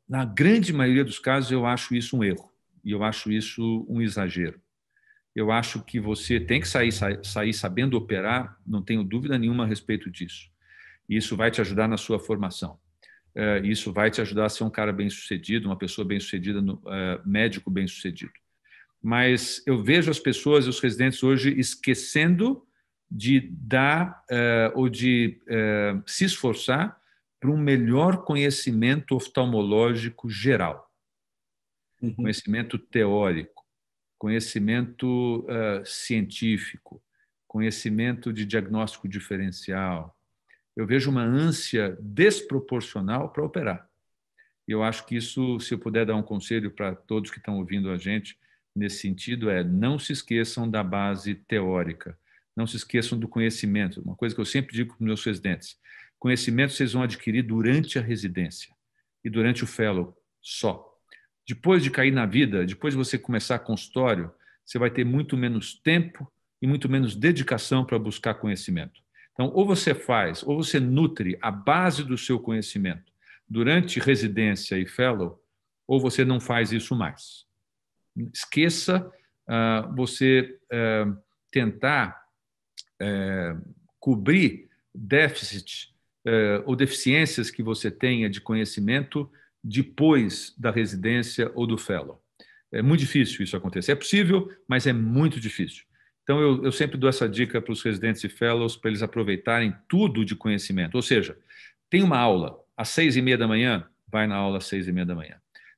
Na grande maioria dos casos, eu acho isso um erro, e eu acho isso um exagero. Eu acho que você tem que sair sabendo operar, não tenho dúvida nenhuma a respeito disso. Isso vai te ajudar na sua formação. Isso vai te ajudar a ser um cara bem-sucedido, uma pessoa bem-sucedida, médico bem-sucedido. Mas eu vejo as pessoas, os residentes hoje, esquecendo de dar ou de se esforçar para um melhor conhecimento oftalmológico geral. Conhecimento teórico, conhecimento científico, conhecimento de diagnóstico diferencial. Eu vejo uma ânsia desproporcional para operar. E eu acho que isso, se eu puder dar um conselho para todos que estão ouvindo a gente nesse sentido, não se esqueçam da base teórica, não se esqueçam do conhecimento. Uma coisa que eu sempre digo para os meus residentes: conhecimento vocês vão adquirir durante a residência e durante o fellow só. Depois de cair na vida, depois de você começar consultório, você vai ter muito menos tempo e muito menos dedicação para buscar conhecimento. Então, ou você faz, ou você nutre a base do seu conhecimento durante residência e fellow, ou você não faz isso mais. Esqueça você tentar cobrir déficit ou deficiências que você tenha de conhecimento depois da residência ou do fellow. É muito difícil isso acontecer. É possível, mas é muito difícil. Então, eu sempre dou essa dica para os residentes e fellows para eles aproveitarem tudo de conhecimento. Ou seja, tem uma aula às 6h30 da manhã, vai na aula às 6h30 da manhã.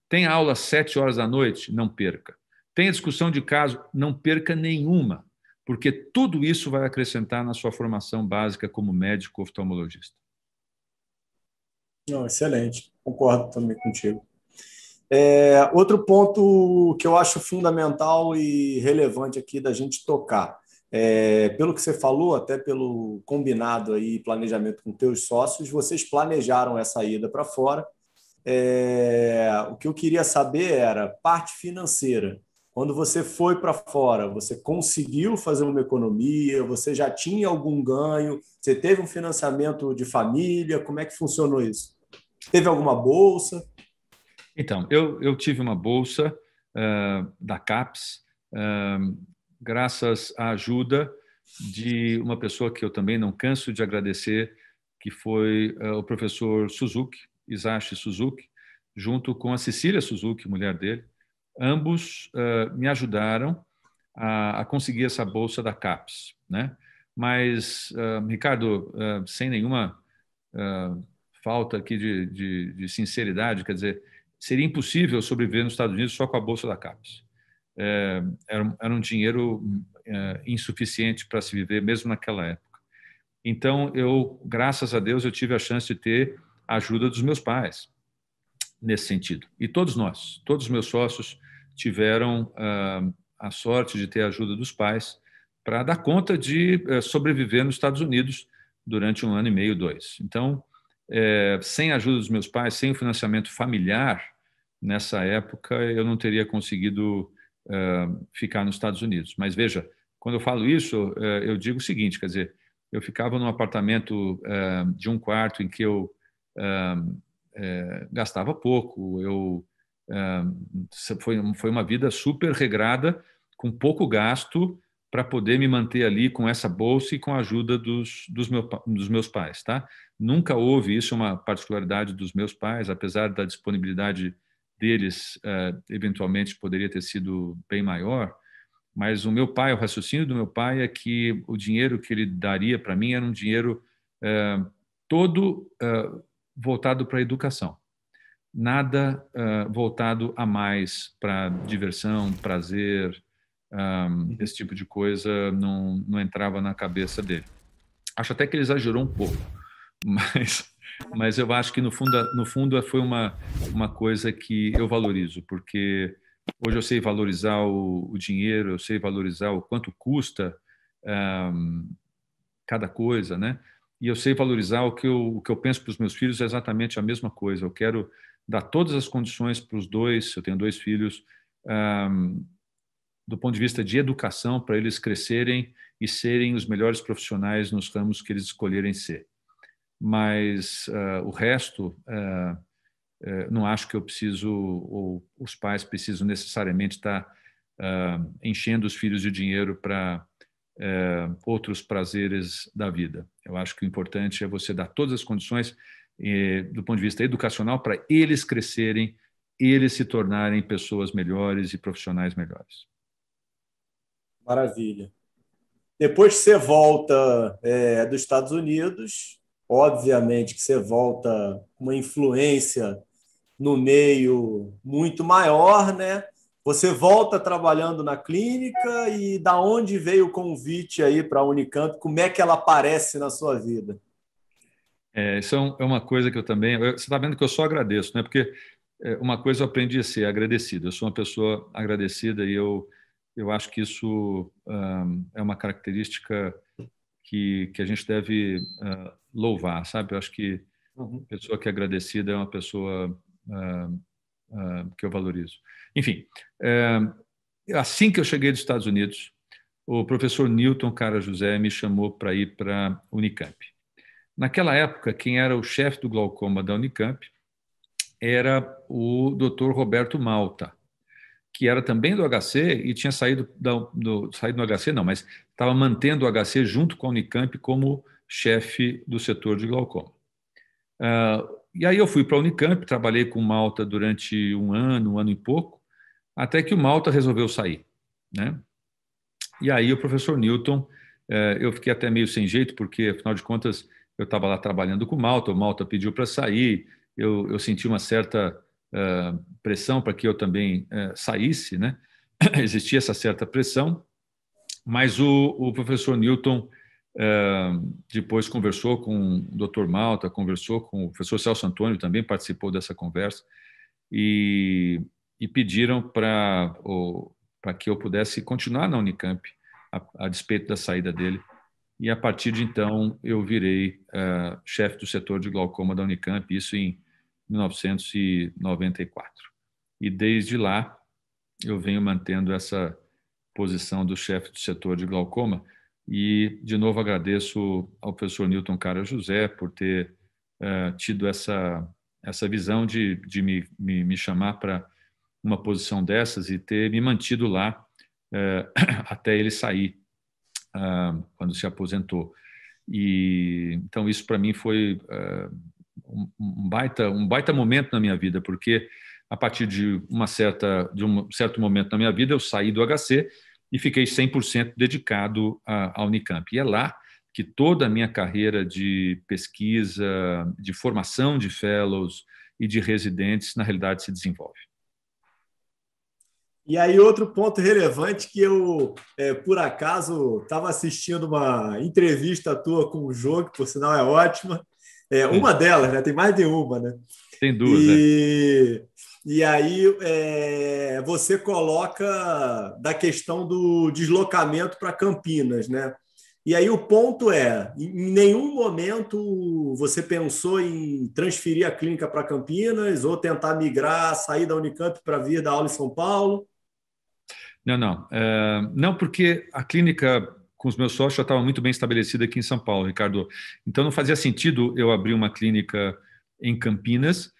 Tem aula às 7 horas da noite, não perca. Tem a discussão de caso, não perca nenhuma, porque tudo isso vai acrescentar na sua formação básica como médico oftalmologista. Não, excelente, concordo também contigo. Outro ponto que eu acho fundamental e relevante aqui da gente tocar, pelo que você falou, até pelo combinado aí, planejamento com teus sócios, vocês planejaram essa ida para fora. O que eu queria saber era parte financeira. Quando você foi para fora, você conseguiu fazer uma economia? Você já tinha algum ganho? Você teve um financiamento de família? Como é que funcionou isso? Teve alguma bolsa? Então, eu tive uma bolsa da CAPES, graças à ajuda de uma pessoa que eu também não canso de agradecer, que foi o professor Suzuki, Isashi Suzuki, junto com a Cecília Suzuki, mulher dele. Ambos me ajudaram a conseguir essa bolsa da CAPES, né? Mas, Ricardo, sem nenhuma falta aqui de sinceridade, quer dizer, seria impossível sobreviver nos Estados Unidos só com a bolsa da CAPES. Era um dinheiro insuficiente para se viver, mesmo naquela época. Então, graças a Deus, eu tive a chance de ter a ajuda dos meus pais nesse sentido. E todos os meus sócios tiveram a sorte de ter a ajuda dos pais para dar conta de sobreviver nos Estados Unidos durante 1 ano e meio, 2. Então, sem a ajuda dos meus pais, sem o financiamento familiar, nessa época, eu não teria conseguido ficar nos Estados Unidos. Mas veja, quando eu falo isso, eu digo o seguinte, quer dizer, eu ficava num apartamento de 1 quarto em que eu gastava pouco, foi uma vida super regrada, com pouco gasto, para poder me manter ali com essa bolsa e com a ajuda dos meus pais. Tá? Nunca houve isso, uma particularidade dos meus pais, apesar da disponibilidade deles, eventualmente poderia ter sido bem maior, mas o raciocínio do meu pai é que o dinheiro que ele daria para mim era um dinheiro todo voltado para a educação. Nada voltado a mais para diversão, prazer, esse tipo de coisa não entrava na cabeça dele. Acho até que ele exagerou um pouco, mas eu acho que no fundo foi uma coisa que eu valorizo, porque hoje eu sei valorizar o dinheiro, eu sei valorizar o quanto custa cada coisa, né? E eu sei valorizar o que eu penso para os meus filhos é exatamente a mesma coisa. Eu quero dar todas as condições para os dois, eu tenho 2 filhos, do ponto de vista de educação, para eles crescerem e serem os melhores profissionais nos ramos que eles escolherem ser. Mas o resto, não acho que eu preciso, ou os pais precisam necessariamente estar enchendo os filhos de dinheiro para outros prazeres da vida. Eu acho que o importante é você dar todas as condições do ponto de vista educacional para eles crescerem, eles se tornarem pessoas melhores e profissionais melhores. Maravilha. Depois que você volta dos Estados Unidos, obviamente que você volta com uma influência no meio muito maior, né? Você volta trabalhando na clínica e da onde veio o convite aí para a Unicamp? Como é que ela aparece na sua vida? Isso é uma coisa que eu também... Você está vendo que eu só agradeço, né? Porque uma coisa eu aprendi a ser agradecido. Eu sou uma pessoa agradecida e eu acho que isso é uma característica que a gente deve louvar, sabe? Eu acho que a pessoa que é agradecida é uma pessoa que eu valorizo. Enfim, assim que eu cheguei dos Estados Unidos, o professor Newton Cara José me chamou para ir para a Unicamp. Naquela época, quem era o chefe do glaucoma da Unicamp era o Dr. Roberto Malta, que era também do HC e tinha saído do HC, não, mas estava mantendo o HC junto com a Unicamp como chefe do setor de glaucoma. E aí eu fui para a Unicamp, trabalhei com o Malta durante 1 ano e pouco, até que o Malta resolveu sair, né? E aí o professor Newton, eu fiquei até meio sem jeito, porque, afinal de contas, eu estava lá trabalhando com o Malta pediu para sair, eu senti uma certa pressão para que eu também saísse, né? Existia essa certa pressão, mas o professor Newton depois conversou com o Dr. Malta, conversou com o professor Celso Antônio, também participou dessa conversa, e pediram para que eu pudesse continuar na Unicamp, a despeito da saída dele. E, a partir de então, eu virei chefe do setor de glaucoma da Unicamp, isso em 1994. E, desde lá, eu venho mantendo essa posição do chefe do setor de glaucoma. E, de novo, agradeço ao professor Newton Cara José por ter tido essa visão de me chamar para uma posição dessas e ter me mantido lá até ele sair, quando se aposentou. E então isso para mim foi um baita momento na minha vida, porque a partir de um certo momento na minha vida eu saí do HC e fiquei 100% dedicado à Unicamp. E é lá que toda a minha carreira de pesquisa, de formação de fellows e de residentes, na realidade, se desenvolve. E aí, outro ponto relevante que eu, por acaso, estava assistindo uma entrevista tua com o Jô, que por sinal é ótima. É, Uma delas, né? Tem mais de uma, né? tem duas, é. E, e aí você coloca da questão do deslocamento para Campinas, né? E aí o ponto é, em nenhum momento você pensou em transferir a clínica para Campinas ou tentar migrar, sair da Unicamp para vir dar aula em São Paulo? Não, não. Não, porque a clínica com os meus sócios já estava muito bem estabelecida aqui em São Paulo, Ricardo. Então não fazia sentido eu abrir uma clínica em Campinas.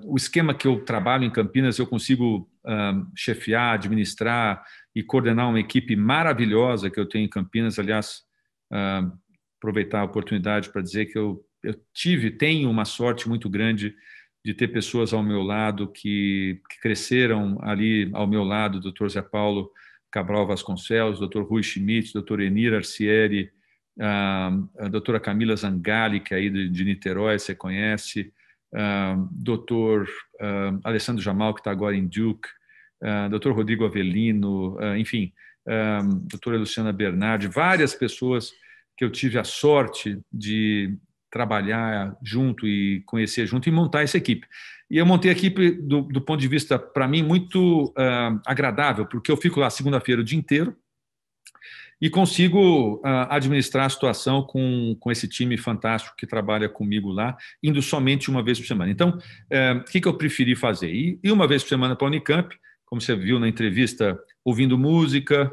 O esquema que eu trabalho em Campinas, eu consigo chefiar, administrar e coordenar uma equipe maravilhosa que eu tenho em Campinas. Aliás, aproveitar a oportunidade para dizer que eu tenho uma sorte muito grande de ter pessoas ao meu lado que cresceram ali ao meu lado, o Dr. Zé Paulo Cabral Vasconcelos, o Dr. Rui Schmidt, o Dr. Enir Arcieri, a doutora Camila Zangali, que é aí de Niterói, você conhece, Dr. Alessandro Jamal, que está agora em Duke, Dr. Rodrigo Avelino, enfim, doutora Luciana Bernardi, várias pessoas que eu tive a sorte de trabalhar junto e conhecer junto e montar essa equipe. E eu montei a equipe do ponto de vista, para mim, muito agradável, porque eu fico lá segunda-feira o dia inteiro e consigo administrar a situação com esse time fantástico que trabalha comigo lá, indo somente uma vez por semana. Então, o que eu preferi fazer? Ir uma vez por semana para a Unicamp, como você viu na entrevista, ouvindo música.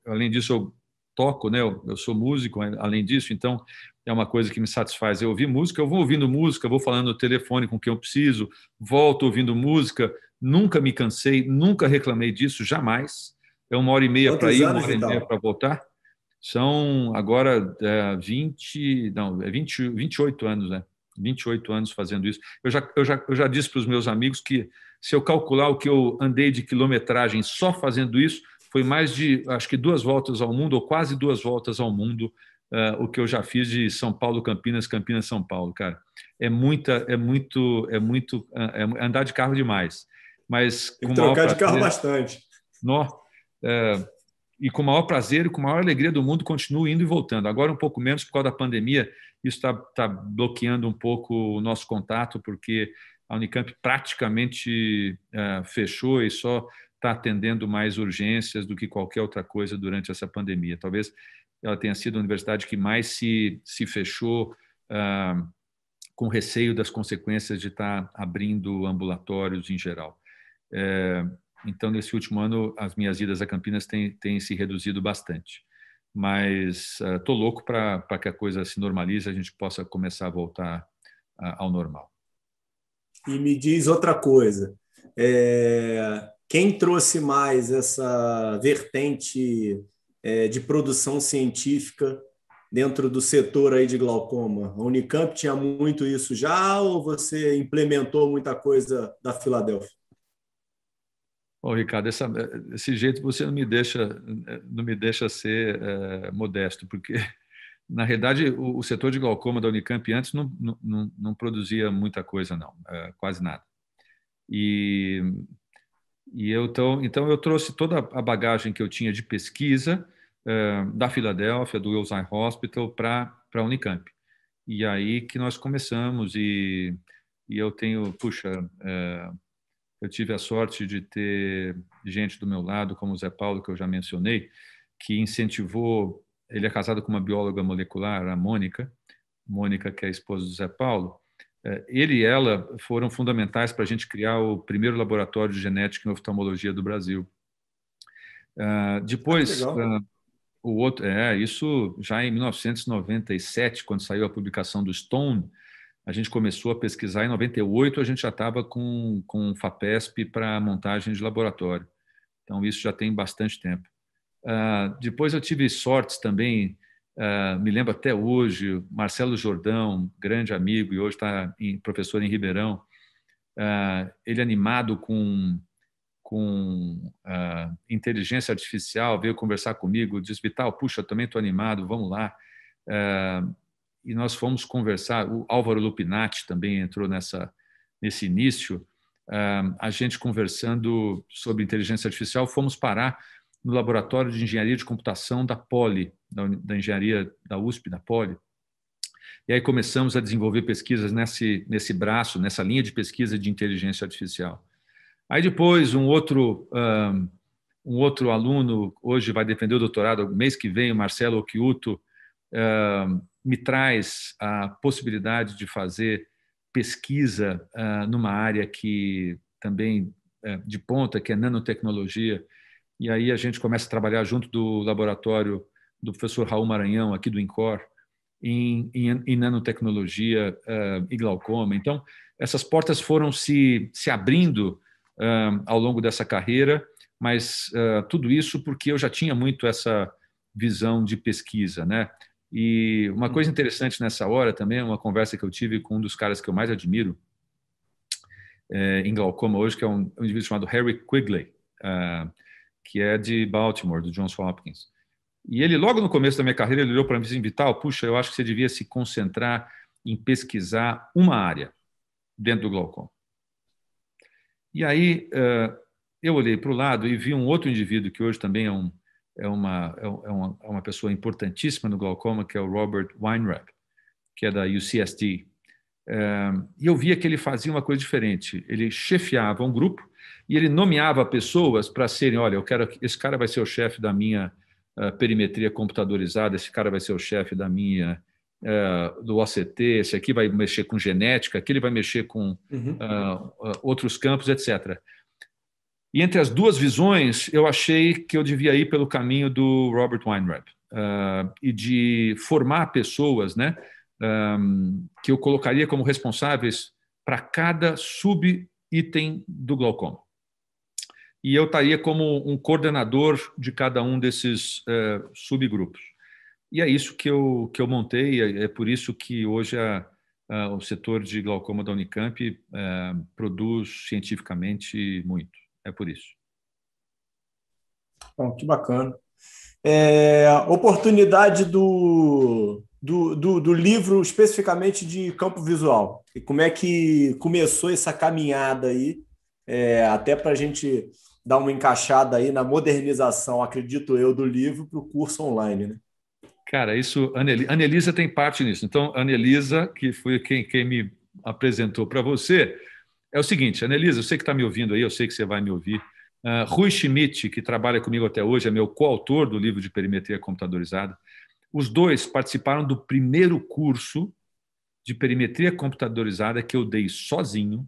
Além disso, eu toco, né? Eu sou músico, além disso, então é uma coisa que me satisfaz eu ouvir música. Eu vou ouvindo música, vou falando no telefone com quem eu preciso, volto ouvindo música. Nunca me cansei, nunca reclamei disso, jamais. É 1h30 para Quantos ir, anos, 1h30 Vital? para voltar. São agora 28 anos, né? 28 anos fazendo isso. Eu já disse para os meus amigos que, se eu calcular o que eu andei de quilometragem só fazendo isso, foi mais de, acho que 2 voltas ao mundo, ou quase 2 voltas ao mundo, o que eu já fiz de São Paulo, Campinas, Campinas, São Paulo, cara. É andar de carro demais, mas Tem com que o maior trocar de carro prazer. bastante. Nó, é, e com o maior prazer e com a maior alegria do mundo continuo indo e voltando. Agora um pouco menos por causa da pandemia, isso está bloqueando um pouco o nosso contato, porque a Unicamp praticamente fechou e só está atendendo mais urgências do que qualquer outra coisa durante essa pandemia. Talvez ela tenha sido a universidade que mais se fechou com receio das consequências de estar abrindo ambulatórios em geral. Então, nesse último ano, as minhas idas a Campinas têm se reduzido bastante. Mas estou louco para que a coisa se normalize e a gente possa começar a voltar ao normal. E me diz outra coisa. Quem trouxe mais essa vertente de produção científica dentro do setor aí de glaucoma? A Unicamp tinha muito isso já ou você implementou muita coisa da Filadélfia? Bom, Ricardo, esse jeito você não me deixa ser modesto, porque na realidade o setor de glaucoma da Unicamp antes não produzia muita coisa, não, quase nada. E então eu trouxe toda a bagagem que eu tinha de pesquisa da Filadélfia, do Wills Eye Hospital, para a Unicamp. E aí que nós começamos e eu tenho, puxa, eu tive a sorte de ter gente do meu lado, como o Zé Paulo, que eu já mencionei, que incentivou. Ele é casado com uma bióloga molecular, a Mônica, que é a esposa do Zé Paulo. Ele e ela foram fundamentais para a gente criar o primeiro laboratório de genética em oftalmologia do Brasil. Que Depois, legal. o outro, isso já em 1997, quando saiu a publicação do Stone, a gente começou a pesquisar. Em 98, a gente já estava com FAPESP para montagem de laboratório. Então, isso já tem bastante tempo. Depois eu tive sortes também, me lembro até hoje, Marcelo Jordão, grande amigo, e hoje está professor em Ribeirão, ele animado com inteligência artificial, veio conversar comigo, disse: Vital, puxa, eu também estou animado, vamos lá. E nós fomos conversar, o Álvaro Lupinati também entrou nesse início, a gente conversando sobre inteligência artificial, fomos parar no laboratório de engenharia de computação da Poli, da engenharia da USP, da Poli. E aí começamos a desenvolver pesquisas nesse braço, nessa linha de pesquisa de inteligência artificial. Aí depois um outro aluno, hoje vai defender o doutorado, mês que vem, o Marcelo Occhiuto, me traz a possibilidade de fazer pesquisa numa área que também de ponta, que é nanotecnologia. E aí a gente começa a trabalhar junto do laboratório do professor Raul Maranhão, aqui do INCOR, em nanotecnologia e glaucoma. Então, essas portas foram se abrindo ao longo dessa carreira, mas tudo isso porque eu já tinha muito essa visão de pesquisa, né? E uma coisa interessante nessa hora também, uma conversa que eu tive com um dos caras que eu mais admiro em glaucoma hoje, que é um indivíduo chamado Harry Quigley, que é de Baltimore, do Johns Hopkins. E ele, logo no começo da minha carreira, ele olhou para mim e disse, Vital, puxa, eu acho que você devia se concentrar em pesquisar uma área dentro do glaucoma. E aí eu olhei para o lado e vi um outro indivíduo que hoje também é uma pessoa importantíssima no glaucoma, que é o Robert Weinreb, que é da UCSD. E eu via que ele fazia uma coisa diferente. Ele chefiava um grupo e ele nomeava pessoas para serem, olha, esse cara vai ser o chefe da minha perimetria computadorizada, esse cara vai ser o chefe da minha do OCT, esse aqui vai mexer com genética, aquele vai mexer com outros campos, etc. E entre as duas visões, eu achei que eu devia ir pelo caminho do Robert Weinreb e de formar pessoas, né, que eu colocaria como responsáveis para cada sub-item do glaucoma. E eu estaria como um coordenador de cada um desses subgrupos. E é isso que eu montei, é por isso que hoje o setor de glaucoma da Unicamp produz cientificamente muito. É por isso. Bom, que bacana. Oportunidade do livro especificamente de campo visual. E como é que começou essa caminhada aí, até para a gente dar uma encaixada aí na modernização, acredito eu, do livro para o curso online, né? Cara, isso, Anelisa tem parte nisso. Então, Anelisa, que foi quem me apresentou para você, é o seguinte, Anelisa, eu sei que está me ouvindo aí, eu sei que você vai me ouvir. Rui Schmidt, que trabalha comigo até hoje, é meu coautor do livro de perimetria computadorizada. Os dois participaram do primeiro curso de perimetria computadorizada que eu dei sozinho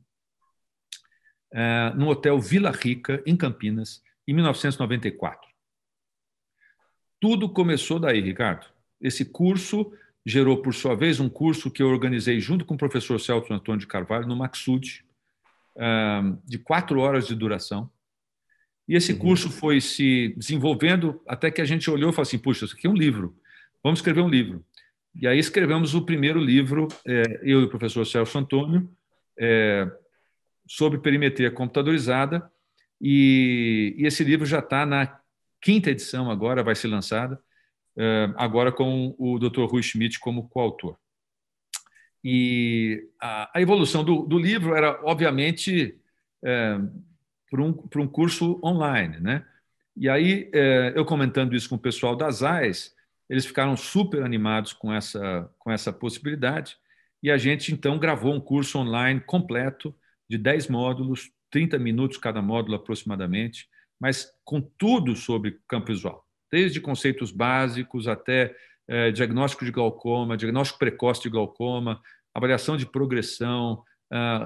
no Hotel Vila Rica, em Campinas, em 1994. Tudo começou daí, Ricardo. Esse curso gerou, por sua vez, um curso que eu organizei junto com o professor Celso Antônio de Carvalho, no Maxud, de 4 horas de duração. E esse curso foi se desenvolvendo até que a gente olhou e falou assim, puxa, isso aqui é um livro, vamos escrever um livro. E aí escrevemos o primeiro livro, eu e o professor Celso Antônio, sobre perimetria computadorizada, e esse livro já está na 5ª edição agora, vai ser lançada, agora com o Dr. Rui Schmidt como coautor. E a evolução do livro era, obviamente, para um curso online, né? E aí, eu comentando isso com o pessoal das AIS, eles ficaram super animados com essa possibilidade, e a gente, então, gravou um curso online completo de 10 módulos, 30 minutos cada módulo aproximadamente, mas com tudo sobre campo visual, desde conceitos básicos até diagnóstico de glaucoma, diagnóstico precoce de glaucoma, avaliação de progressão,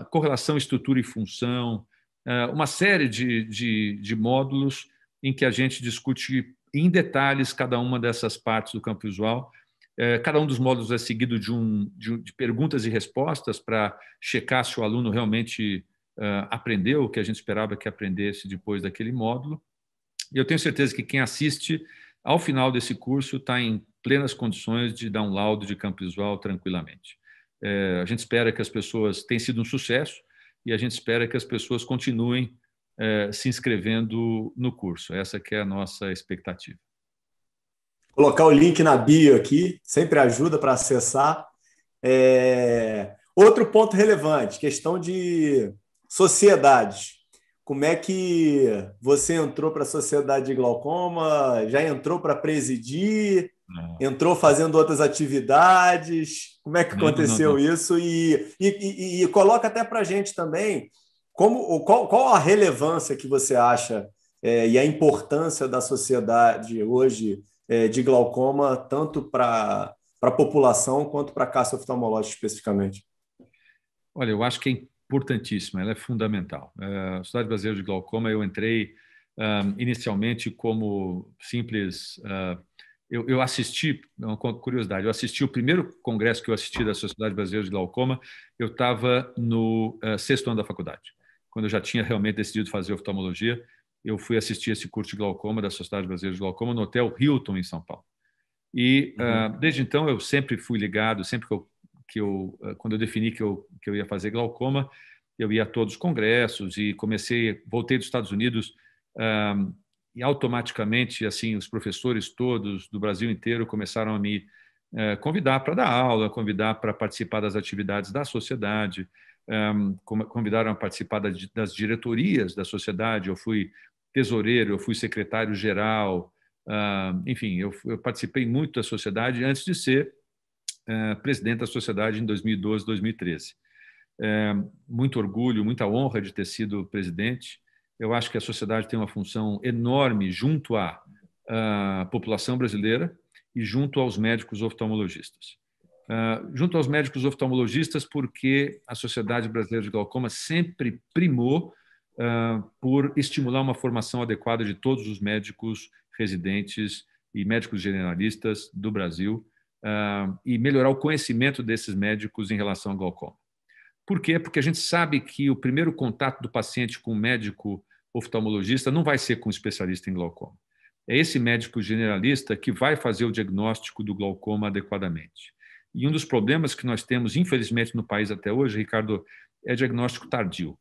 correlação estrutura e função, uma série de módulos em que a gente discute em detalhes cada uma dessas partes do campo visual. Cada um dos módulos é seguido de perguntas e respostas para checar se o aluno realmente aprendeu o que a gente esperava que aprendesse depois daquele módulo. E eu tenho certeza que quem assiste ao final desse curso está em plenas condições de dar um laudo de campo visual tranquilamente. A gente espera que as pessoas tenham sido um sucesso e a gente espera que as pessoas continuem se inscrevendo no curso. Essa que é a nossa expectativa. Colocar o link na bio aqui, sempre ajuda para acessar. Outro ponto relevante, questão de sociedades. Como é que você entrou para a Sociedade de Glaucoma? Já entrou para presidir? Não, Entrou fazendo outras atividades? Como é que não, aconteceu não. isso? E coloca até para a gente também qual a relevância que você acha e a importância da sociedade hoje de glaucoma, tanto para a população quanto para a classe oftalmológica especificamente. Olha, eu acho que é importantíssima, ela é fundamental. A Sociedade Brasileira de Glaucoma, eu entrei inicialmente como simples. Eu assisti, uma curiosidade, eu assisti o primeiro congresso que eu assisti da Sociedade Brasileira de Glaucoma, eu estava no sexto ano da faculdade. Quando eu já tinha realmente decidido fazer oftalmologia, eu fui assistir esse curso de glaucoma da Sociedade Brasileira de Glaucoma no Hotel Hilton, em São Paulo. E desde então eu sempre fui ligado, sempre quando eu defini que eu ia fazer glaucoma, eu ia a todos os congressos e voltei dos Estados Unidos e automaticamente assim os professores todos do Brasil inteiro começaram a me convidar para dar aula, convidar para participar das atividades da sociedade, convidaram a participar das diretorias da sociedade. Eu fui tesoureiro, eu fui secretário-geral, enfim, eu participei muito da sociedade antes de ser presidente da sociedade em 2012, 2013. Muito orgulho, muita honra de ter sido presidente. Eu acho que a sociedade tem uma função enorme junto à população brasileira e junto aos médicos oftalmologistas. Junto aos médicos oftalmologistas, porque a Sociedade Brasileira de Glaucoma sempre primou por estimular uma formação adequada de todos os médicos residentes e médicos generalistas do Brasil e melhorar o conhecimento desses médicos em relação ao glaucoma. Por quê? Porque a gente sabe que o primeiro contato do paciente com o médico oftalmologista não vai ser com o especialista em glaucoma. É esse médico generalista que vai fazer o diagnóstico do glaucoma adequadamente. E um dos problemas que nós temos, infelizmente, no país até hoje, Ricardo, é diagnóstico tardio.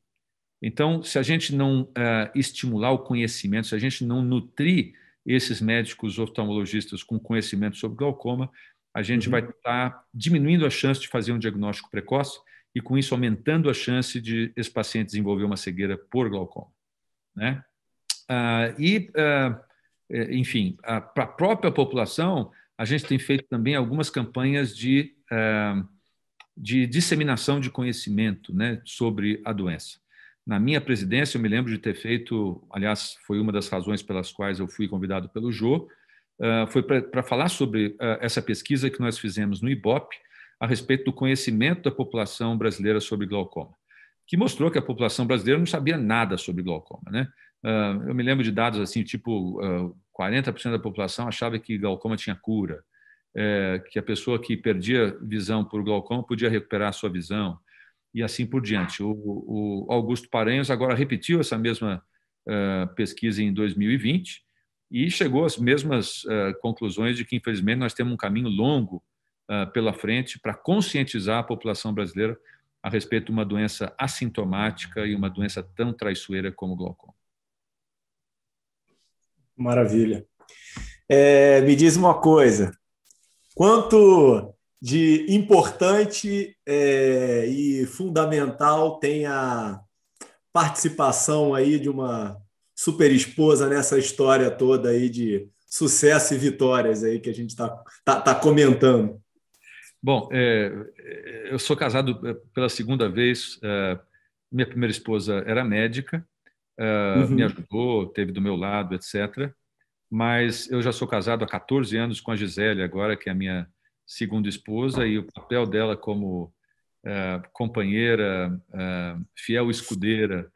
Então, se a gente não estimular o conhecimento, se a gente não nutrir esses médicos oftalmologistas com conhecimento sobre glaucoma, a gente vai estar diminuindo a chance de fazer um diagnóstico precoce e, com isso, aumentando a chance de esse paciente desenvolver uma cegueira por glaucoma, né? Enfim, para a própria população, a gente tem feito também algumas campanhas de disseminação de conhecimento, né, sobre a doença. Na minha presidência, eu me lembro de ter feito, aliás, foi uma das razões pelas quais eu fui convidado pelo Jô, foi para falar sobre essa pesquisa que nós fizemos no IBOP a respeito do conhecimento da população brasileira sobre glaucoma, que mostrou que a população brasileira não sabia nada sobre glaucoma, né? Eu me lembro de dados assim, tipo 40% da população achava que glaucoma tinha cura, que a pessoa que perdia visão por glaucoma podia recuperar a sua visão, e assim por diante. O Augusto Paranhos agora repetiu essa mesma pesquisa em 2020 e chegou às mesmas conclusões de que, infelizmente, nós temos um caminho longo pela frente para conscientizar a população brasileira a respeito de uma doença assintomática e uma doença tão traiçoeira como o glaucoma. Maravilha. Me diz uma coisa, quanto de importante e fundamental tem a participação aí de uma super esposa nessa história toda aí de sucesso e vitórias aí que a gente está comentando? Bom, eu sou casado pela segunda vez. Minha primeira esposa era médica, me ajudou, esteve do meu lado, etc. Mas eu já sou casado há 14 anos com a Gisele agora, que é a minha segunda esposa, e o papel dela como companheira, fiel escudeira,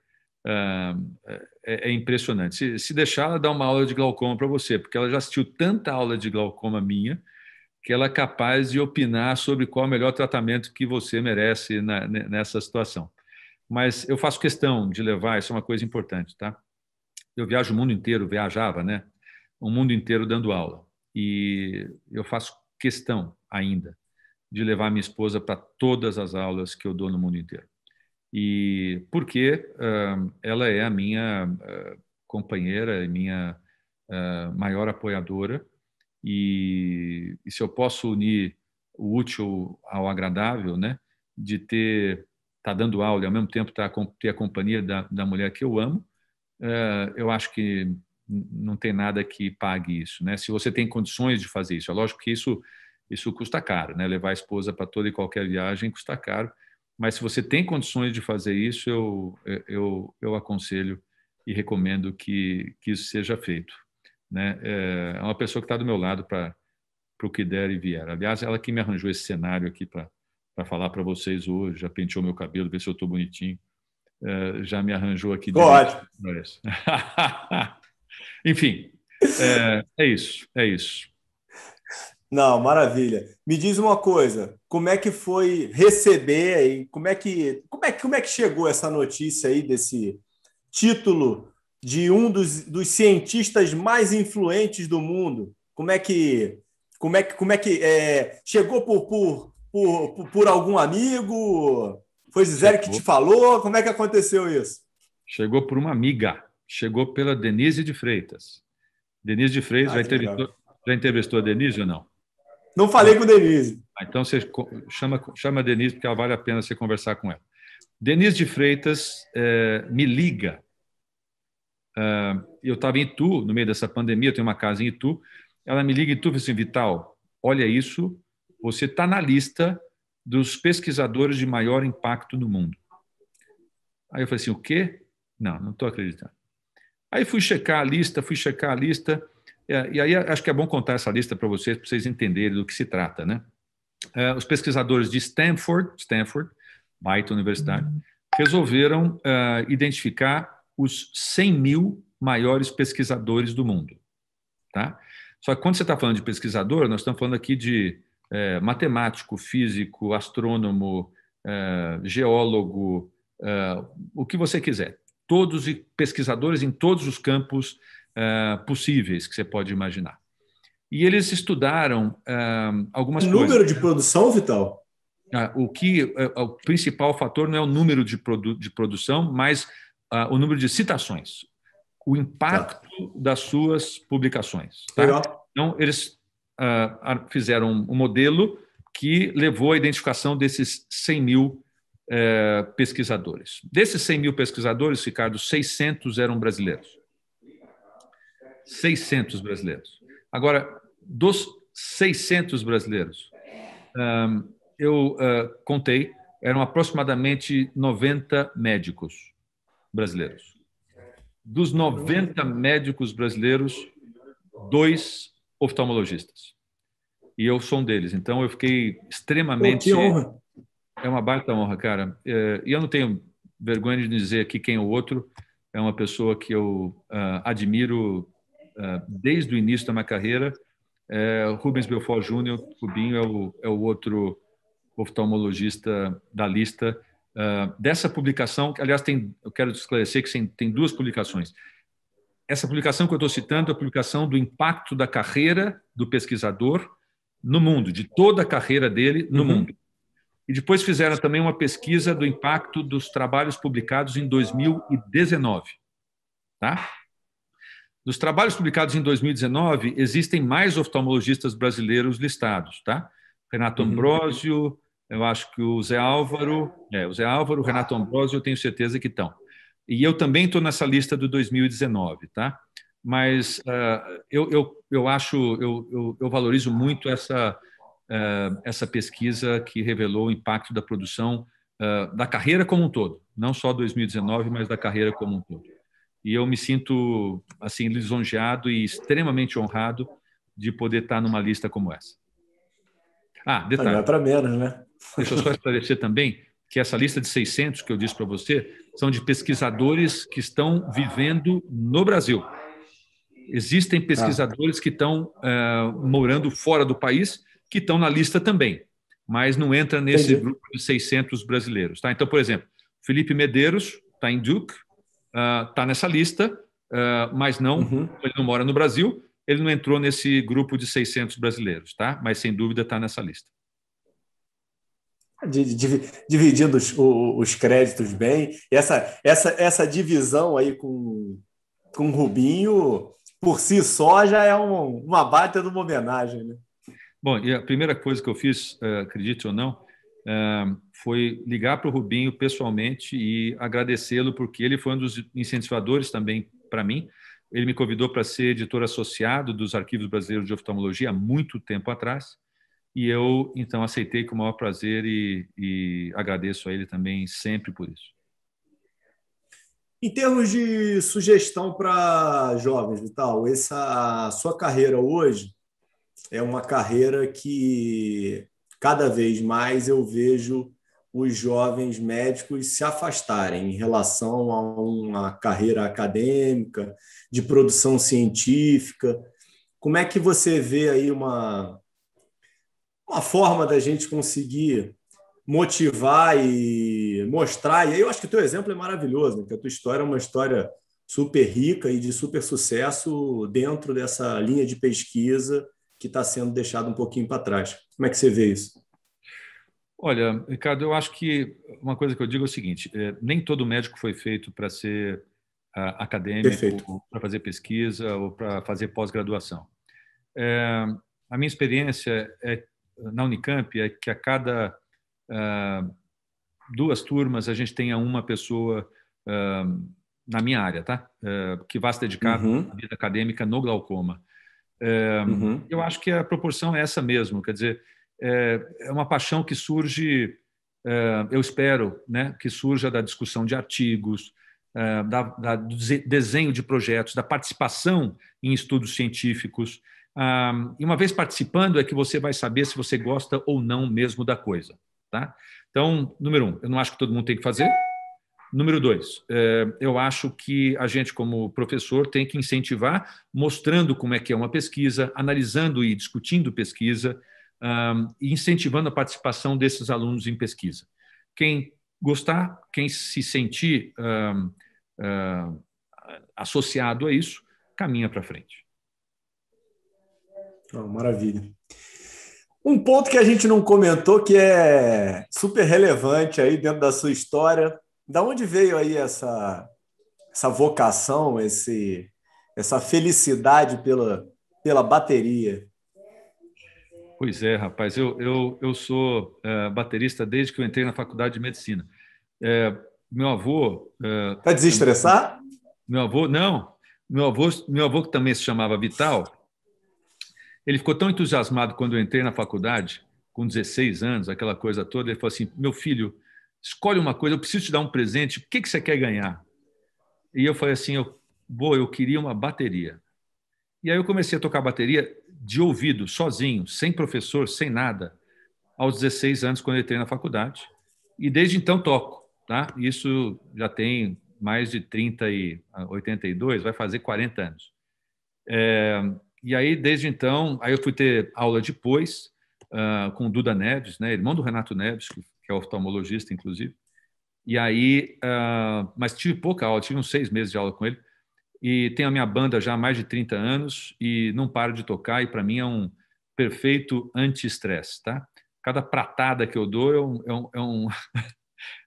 é impressionante. Se deixar, ela dá uma aula de glaucoma para você, porque ela já assistiu tanta aula de glaucoma minha que ela é capaz de opinar sobre qual é o melhor tratamento que você merece nessa situação. Mas eu faço questão de levar, isso é uma coisa importante, tá? Eu viajo o mundo inteiro, viajava, né? O mundo inteiro dando aula. E eu faço questão ainda de levar minha esposa para todas as aulas que eu dou no mundo inteiro. E porque ela é a minha companheira e minha maior apoiadora. E se eu posso unir o útil ao agradável, né, de ter dando aula e, ao mesmo tempo, ter a companhia da mulher que eu amo, eu acho que não tem nada que pague isso, né? Se você tem condições de fazer isso. É lógico que isso custa caro, né? Levar a esposa para toda e qualquer viagem custa caro, mas se você tem condições de fazer isso, eu aconselho e recomendo que isso seja feito, né? É uma pessoa que está do meu lado para o que der e vier. Aliás, ela que me arranjou esse cenário aqui para falar para vocês hoje, já penteou meu cabelo, ver se eu estou bonitinho, já me arranjou aqui Ótimo. direito. Enfim, é isso. Não, maravilha. Me diz uma coisa, como é que foi receber e como é que chegou essa notícia aí desse título de um dos cientistas mais influentes do mundo? Como é que chegou por algum amigo? Foi Gisele que te falou? Como é que aconteceu isso? Chegou por uma amiga, chegou pela Denise de Freitas. Denise de Freitas, já entrevistou a Denise ou não? Não falei com a Denise. Então você chama a Denise, porque vale a pena você conversar com ela. Denise de Freitas me liga. Eu estava em Itu, no meio dessa pandemia, eu tenho uma casa em Itu. Ela me liga em Itu e fala assim: Vital, olha isso, você está na lista dos pesquisadores de maior impacto no mundo. Aí eu falei assim: o quê? Não estou acreditando. Aí fui checar a lista, e aí acho que é bom contar essa lista para vocês entenderem do que se trata, né? Os pesquisadores de Stanford, baita universidade, resolveram identificar os 100 mil maiores pesquisadores do mundo, tá? Só que quando você está falando de pesquisador, nós estamos falando aqui de matemático, físico, astrônomo, geólogo, o que você quiser. Todos pesquisadores em todos os campos possíveis que você pode imaginar. E eles estudaram algumas coisas. Número de produção, Vital? O principal fator não é o número de produção, mas o número de citações, o impacto das suas publicações. Tá? Legal. Então, eles fizeram um modelo que levou à identificação desses 100 mil pesquisadores. Desses 100 mil pesquisadores, Ricardo, 600 eram brasileiros. 600 brasileiros. Agora, dos 600 brasileiros, eu contei, eram aproximadamente 90 médicos brasileiros. Dos 90 médicos brasileiros, 2 oftalmologistas. E eu sou um deles. Então, eu fiquei extremamente... Que honra! É uma baita honra, cara. E eu não tenho vergonha de dizer aqui quem é o outro. É uma pessoa que eu admiro desde o início da minha carreira. Rubens Belfort Júnior, Rubinho, é o outro oftalmologista da lista. Dessa publicação, que, aliás, eu quero esclarecer que tem 2 publicações. Essa publicação que eu estou citando é a publicação do impacto da carreira do pesquisador no mundo, de toda a carreira dele no mundo. E depois fizeram também uma pesquisa do impacto dos trabalhos publicados em 2019. Tá? Dos trabalhos publicados em 2019, existem mais oftalmologistas brasileiros listados. Tá? Renato Ambrosio, eu acho que o Zé Álvaro, o Renato Ambrosio, eu tenho certeza que estão. E eu também estou nessa lista do 2019. Tá? Mas eu valorizo muito essa pesquisa que revelou o impacto da produção da carreira como um todo, não só 2019, mas da carreira como um todo. E eu me sinto assim lisonjeado e extremamente honrado de poder estar numa lista como essa. Detalhe. Não é para menos, né? Deixa eu só esclarecer também que essa lista de 600 que eu disse para você são de pesquisadores que estão vivendo no Brasil. Existem pesquisadores que estão morando fora do país, que estão na lista também, mas não entra nesse grupo de 600 brasileiros. Tá? Então, por exemplo, Felipe Medeiros está em Duke, está nessa lista, mas ele não mora no Brasil, ele não entrou nesse grupo de 600 brasileiros, tá? Mas sem dúvida está nessa lista. Dividindo os créditos bem, essa divisão aí com o Rubinho, por si só, já é uma baita de uma homenagem, né? Bom, e a primeira coisa que eu fiz, acredite ou não, foi ligar para o Rubinho pessoalmente e agradecê-lo, porque ele foi um dos incentivadores também para mim. Ele me convidou para ser editor associado dos Arquivos Brasileiros de Oftalmologia há muito tempo atrás, e eu, então, aceitei com o maior prazer e agradeço a ele também sempre por isso. Em termos de sugestão para jovens, Vital, essa sua carreira hoje é uma carreira que cada vez mais eu vejo os jovens médicos se afastarem em relação a uma carreira acadêmica, de produção científica. Como é que você vê aí uma forma da gente conseguir motivar e mostrar? E aí eu acho que o teu exemplo é maravilhoso, né? Que a tua história é uma história super rica e de super sucesso dentro dessa linha de pesquisa que está sendo deixada um pouquinho para trás. Como é que você vê isso? Olha, Ricardo, eu acho que uma coisa que eu digo é o seguinte: nem todo médico foi feito para ser Perfeito. acadêmico, para fazer pesquisa ou para fazer pós-graduação. A minha experiência na Unicamp é que a cada 2 turmas a gente tenha uma pessoa na minha área, tá? Que vá se dedicar à vida acadêmica no glaucoma. Eu acho que a proporção é essa mesmo, quer dizer, é uma paixão que surge, eu espero, né, que surja da discussão de artigos, do desenho de projetos, da participação em estudos científicos. E uma vez participando é que você vai saber se você gosta ou não mesmo da coisa. Tá? Então, número 1, eu não acho que todo mundo tem que fazer. Número 2, eu acho que a gente, como professor, tem que incentivar, mostrando como é que é uma pesquisa, analisando e discutindo pesquisa, e incentivando a participação desses alunos em pesquisa. Quem gostar, quem se sentir associado a isso, caminha para frente. Oh, maravilha. Um ponto que a gente não comentou, que é super relevante aí dentro da sua história, da onde veio aí essa vocação, essa felicidade pela bateria? Pois é, rapaz, eu sou baterista desde que eu entrei na faculdade de medicina. Meu avô... Para desestressar? Meu avô, não. Meu avô, que também se chamava Vital, ele ficou tão entusiasmado quando eu entrei na faculdade, com 16 anos, aquela coisa toda, ele falou assim: meu filho, escolhe uma coisa, eu preciso te dar um presente, o que você quer ganhar? E eu falei assim: eu queria uma bateria. E aí eu comecei a tocar bateria de ouvido, sozinho, sem professor, sem nada, aos 16 anos, quando eu entrei na faculdade. E desde então toco. Tá? Isso já tem mais de 82, vai fazer 40 anos. E aí, desde então, aí eu fui ter aula depois com o Duda Neves, né, irmão do Renato Neves, que é oftalmologista, inclusive. E aí, mas tive pouca aula, tive uns 6 meses de aula com ele. E tenho a minha banda já há mais de 30 anos e não paro de tocar, e para mim é um perfeito anti-estresse, tá? Cada pratada que eu dou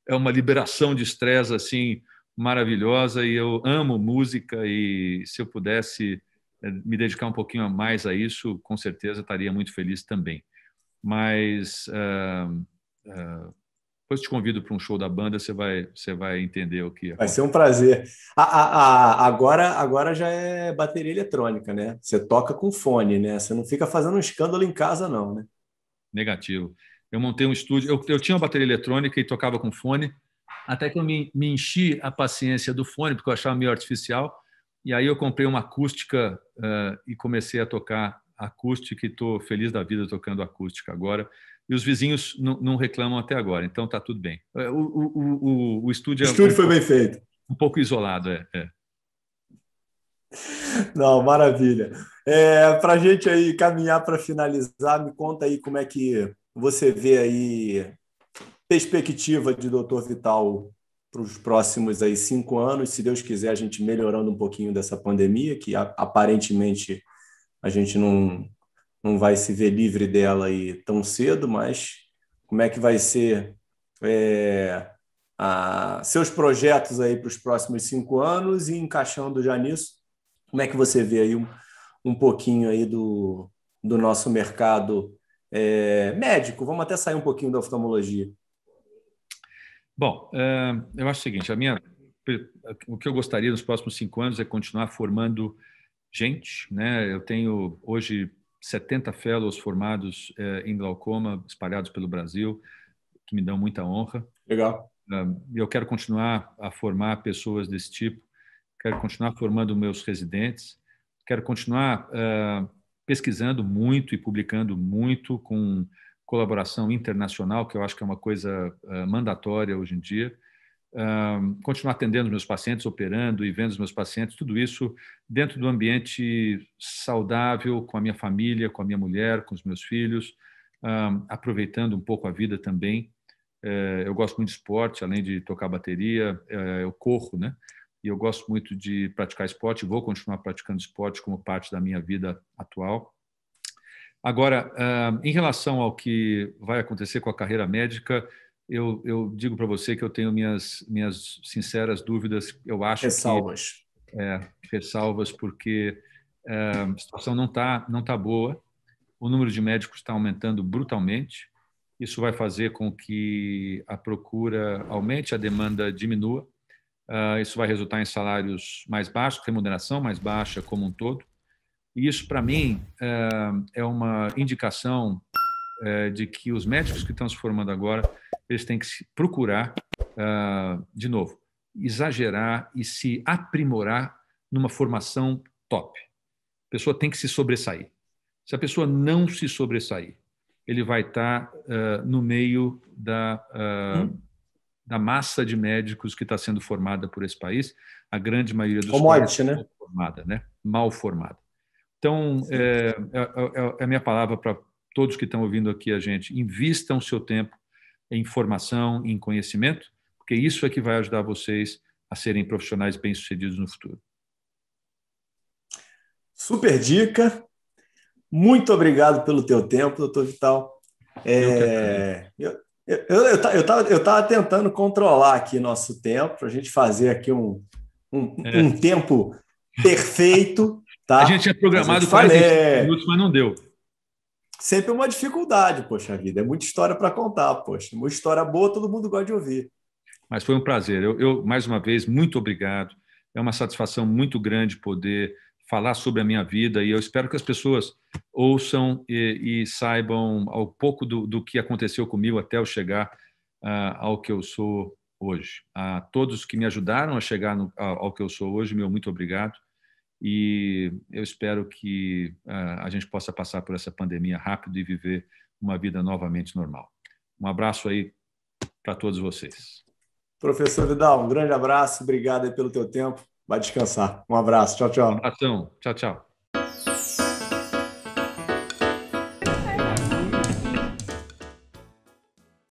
é uma liberação de estresse assim maravilhosa, e eu amo música, e se eu pudesse me dedicar um pouquinho mais a isso, com certeza estaria muito feliz também. Mas depois te convido para um show da banda, você vai entender o que Vai acontece. ser um prazer. Agora já é bateria eletrônica, né? Você toca com fone, né? Você não fica fazendo um escândalo em casa, não, né? Negativo. Eu montei um estúdio, eu tinha uma bateria eletrônica e tocava com fone, até que eu me enchi a paciência do fone, porque eu achava meio artificial, e aí eu comprei uma acústica e comecei a tocar acústica, e estou feliz da vida tocando acústica agora. E os vizinhos não reclamam até agora, então está tudo bem. O estúdio O estúdio foi bem feito. Um pouco isolado, Não, maravilha. Para a gente aí caminhar para finalizar, me conta aí como é que você vê aí perspectiva de Dr. Vital para os próximos aí 5 anos, se Deus quiser, a gente melhorando um pouquinho dessa pandemia, que aparentemente a gente não vai se ver livre dela aí tão cedo, mas como é que vai ser seus projetos aí para os próximos 5 anos, e encaixando já nisso, como é que você vê aí um pouquinho aí do nosso mercado Médico, vamos até sair um pouquinho da oftalmologia. Bom, eu acho o seguinte, o que eu gostaria nos próximos 5 anos é continuar formando gente, né? Eu tenho hoje 70 fellows formados em glaucoma, espalhados pelo Brasil, que me dão muita honra. Legal. Eu quero continuar a formar pessoas desse tipo, quero continuar formando meus residentes, quero continuar pesquisando muito e publicando muito com colaboração internacional, que eu acho que é uma coisa mandatória hoje em dia. Continuar atendendo meus pacientes, operando e vendo os meus pacientes, tudo isso dentro do ambiente saudável, com a minha família, com a minha mulher, com os meus filhos, aproveitando um pouco a vida também. Eu gosto muito de esporte, além de tocar bateria, eu corro, né? E eu gosto muito de praticar esporte, vou continuar praticando esporte como parte da minha vida atual. Agora, em relação ao que vai acontecer com a carreira médica, eu digo para você que eu tenho minhas sinceras dúvidas. Eu acho ressalvas. Ressalvas, porque a situação não tá boa. O número de médicos está aumentando brutalmente. Isso vai fazer com que a procura aumente, a demanda diminua. Isso vai resultar em salários mais baixos, remuneração mais baixa como um todo. E isso, para mim, é uma indicação de que os médicos que estão se formando agora, eles têm que se procurar, de novo, exagerar e se aprimorar numa formação top. A pessoa tem que se sobressair. Se a pessoa não se sobressair, ele vai estar no meio da massa de médicos que está sendo formada por esse país, a grande maioria dos quais né? formada, né? Mal formada. Então, a minha palavra para todos que estão ouvindo aqui a gente: invistam o seu tempo em formação, em conhecimento, porque isso é que vai ajudar vocês a serem profissionais bem-sucedidos no futuro. Super dica. Muito obrigado pelo teu tempo, doutor Vital. Eu tava tentando controlar aqui nosso tempo para a gente fazer aqui um tempo perfeito. Tá? A gente tinha programado 45 minutos, mas não deu. Sempre uma dificuldade, poxa vida. É muita história para contar, poxa. Uma história boa, todo mundo gosta de ouvir. Mas foi um prazer. Eu mais uma vez, muito obrigado. É uma satisfação muito grande poder falar sobre a minha vida, e eu espero que as pessoas ouçam e saibam um pouco do que aconteceu comigo até eu chegar ao que eu sou hoje. A todos que me ajudaram a chegar ao que eu sou hoje, meu muito obrigado. E eu espero que a gente possa passar por essa pandemia rápido e viver uma vida novamente normal. Um abraço aí para todos vocês. Professor Vidal, um grande abraço. Obrigado aí pelo teu tempo. Vai descansar. Um abraço. Tchau, tchau. Um abração. Tchau, tchau.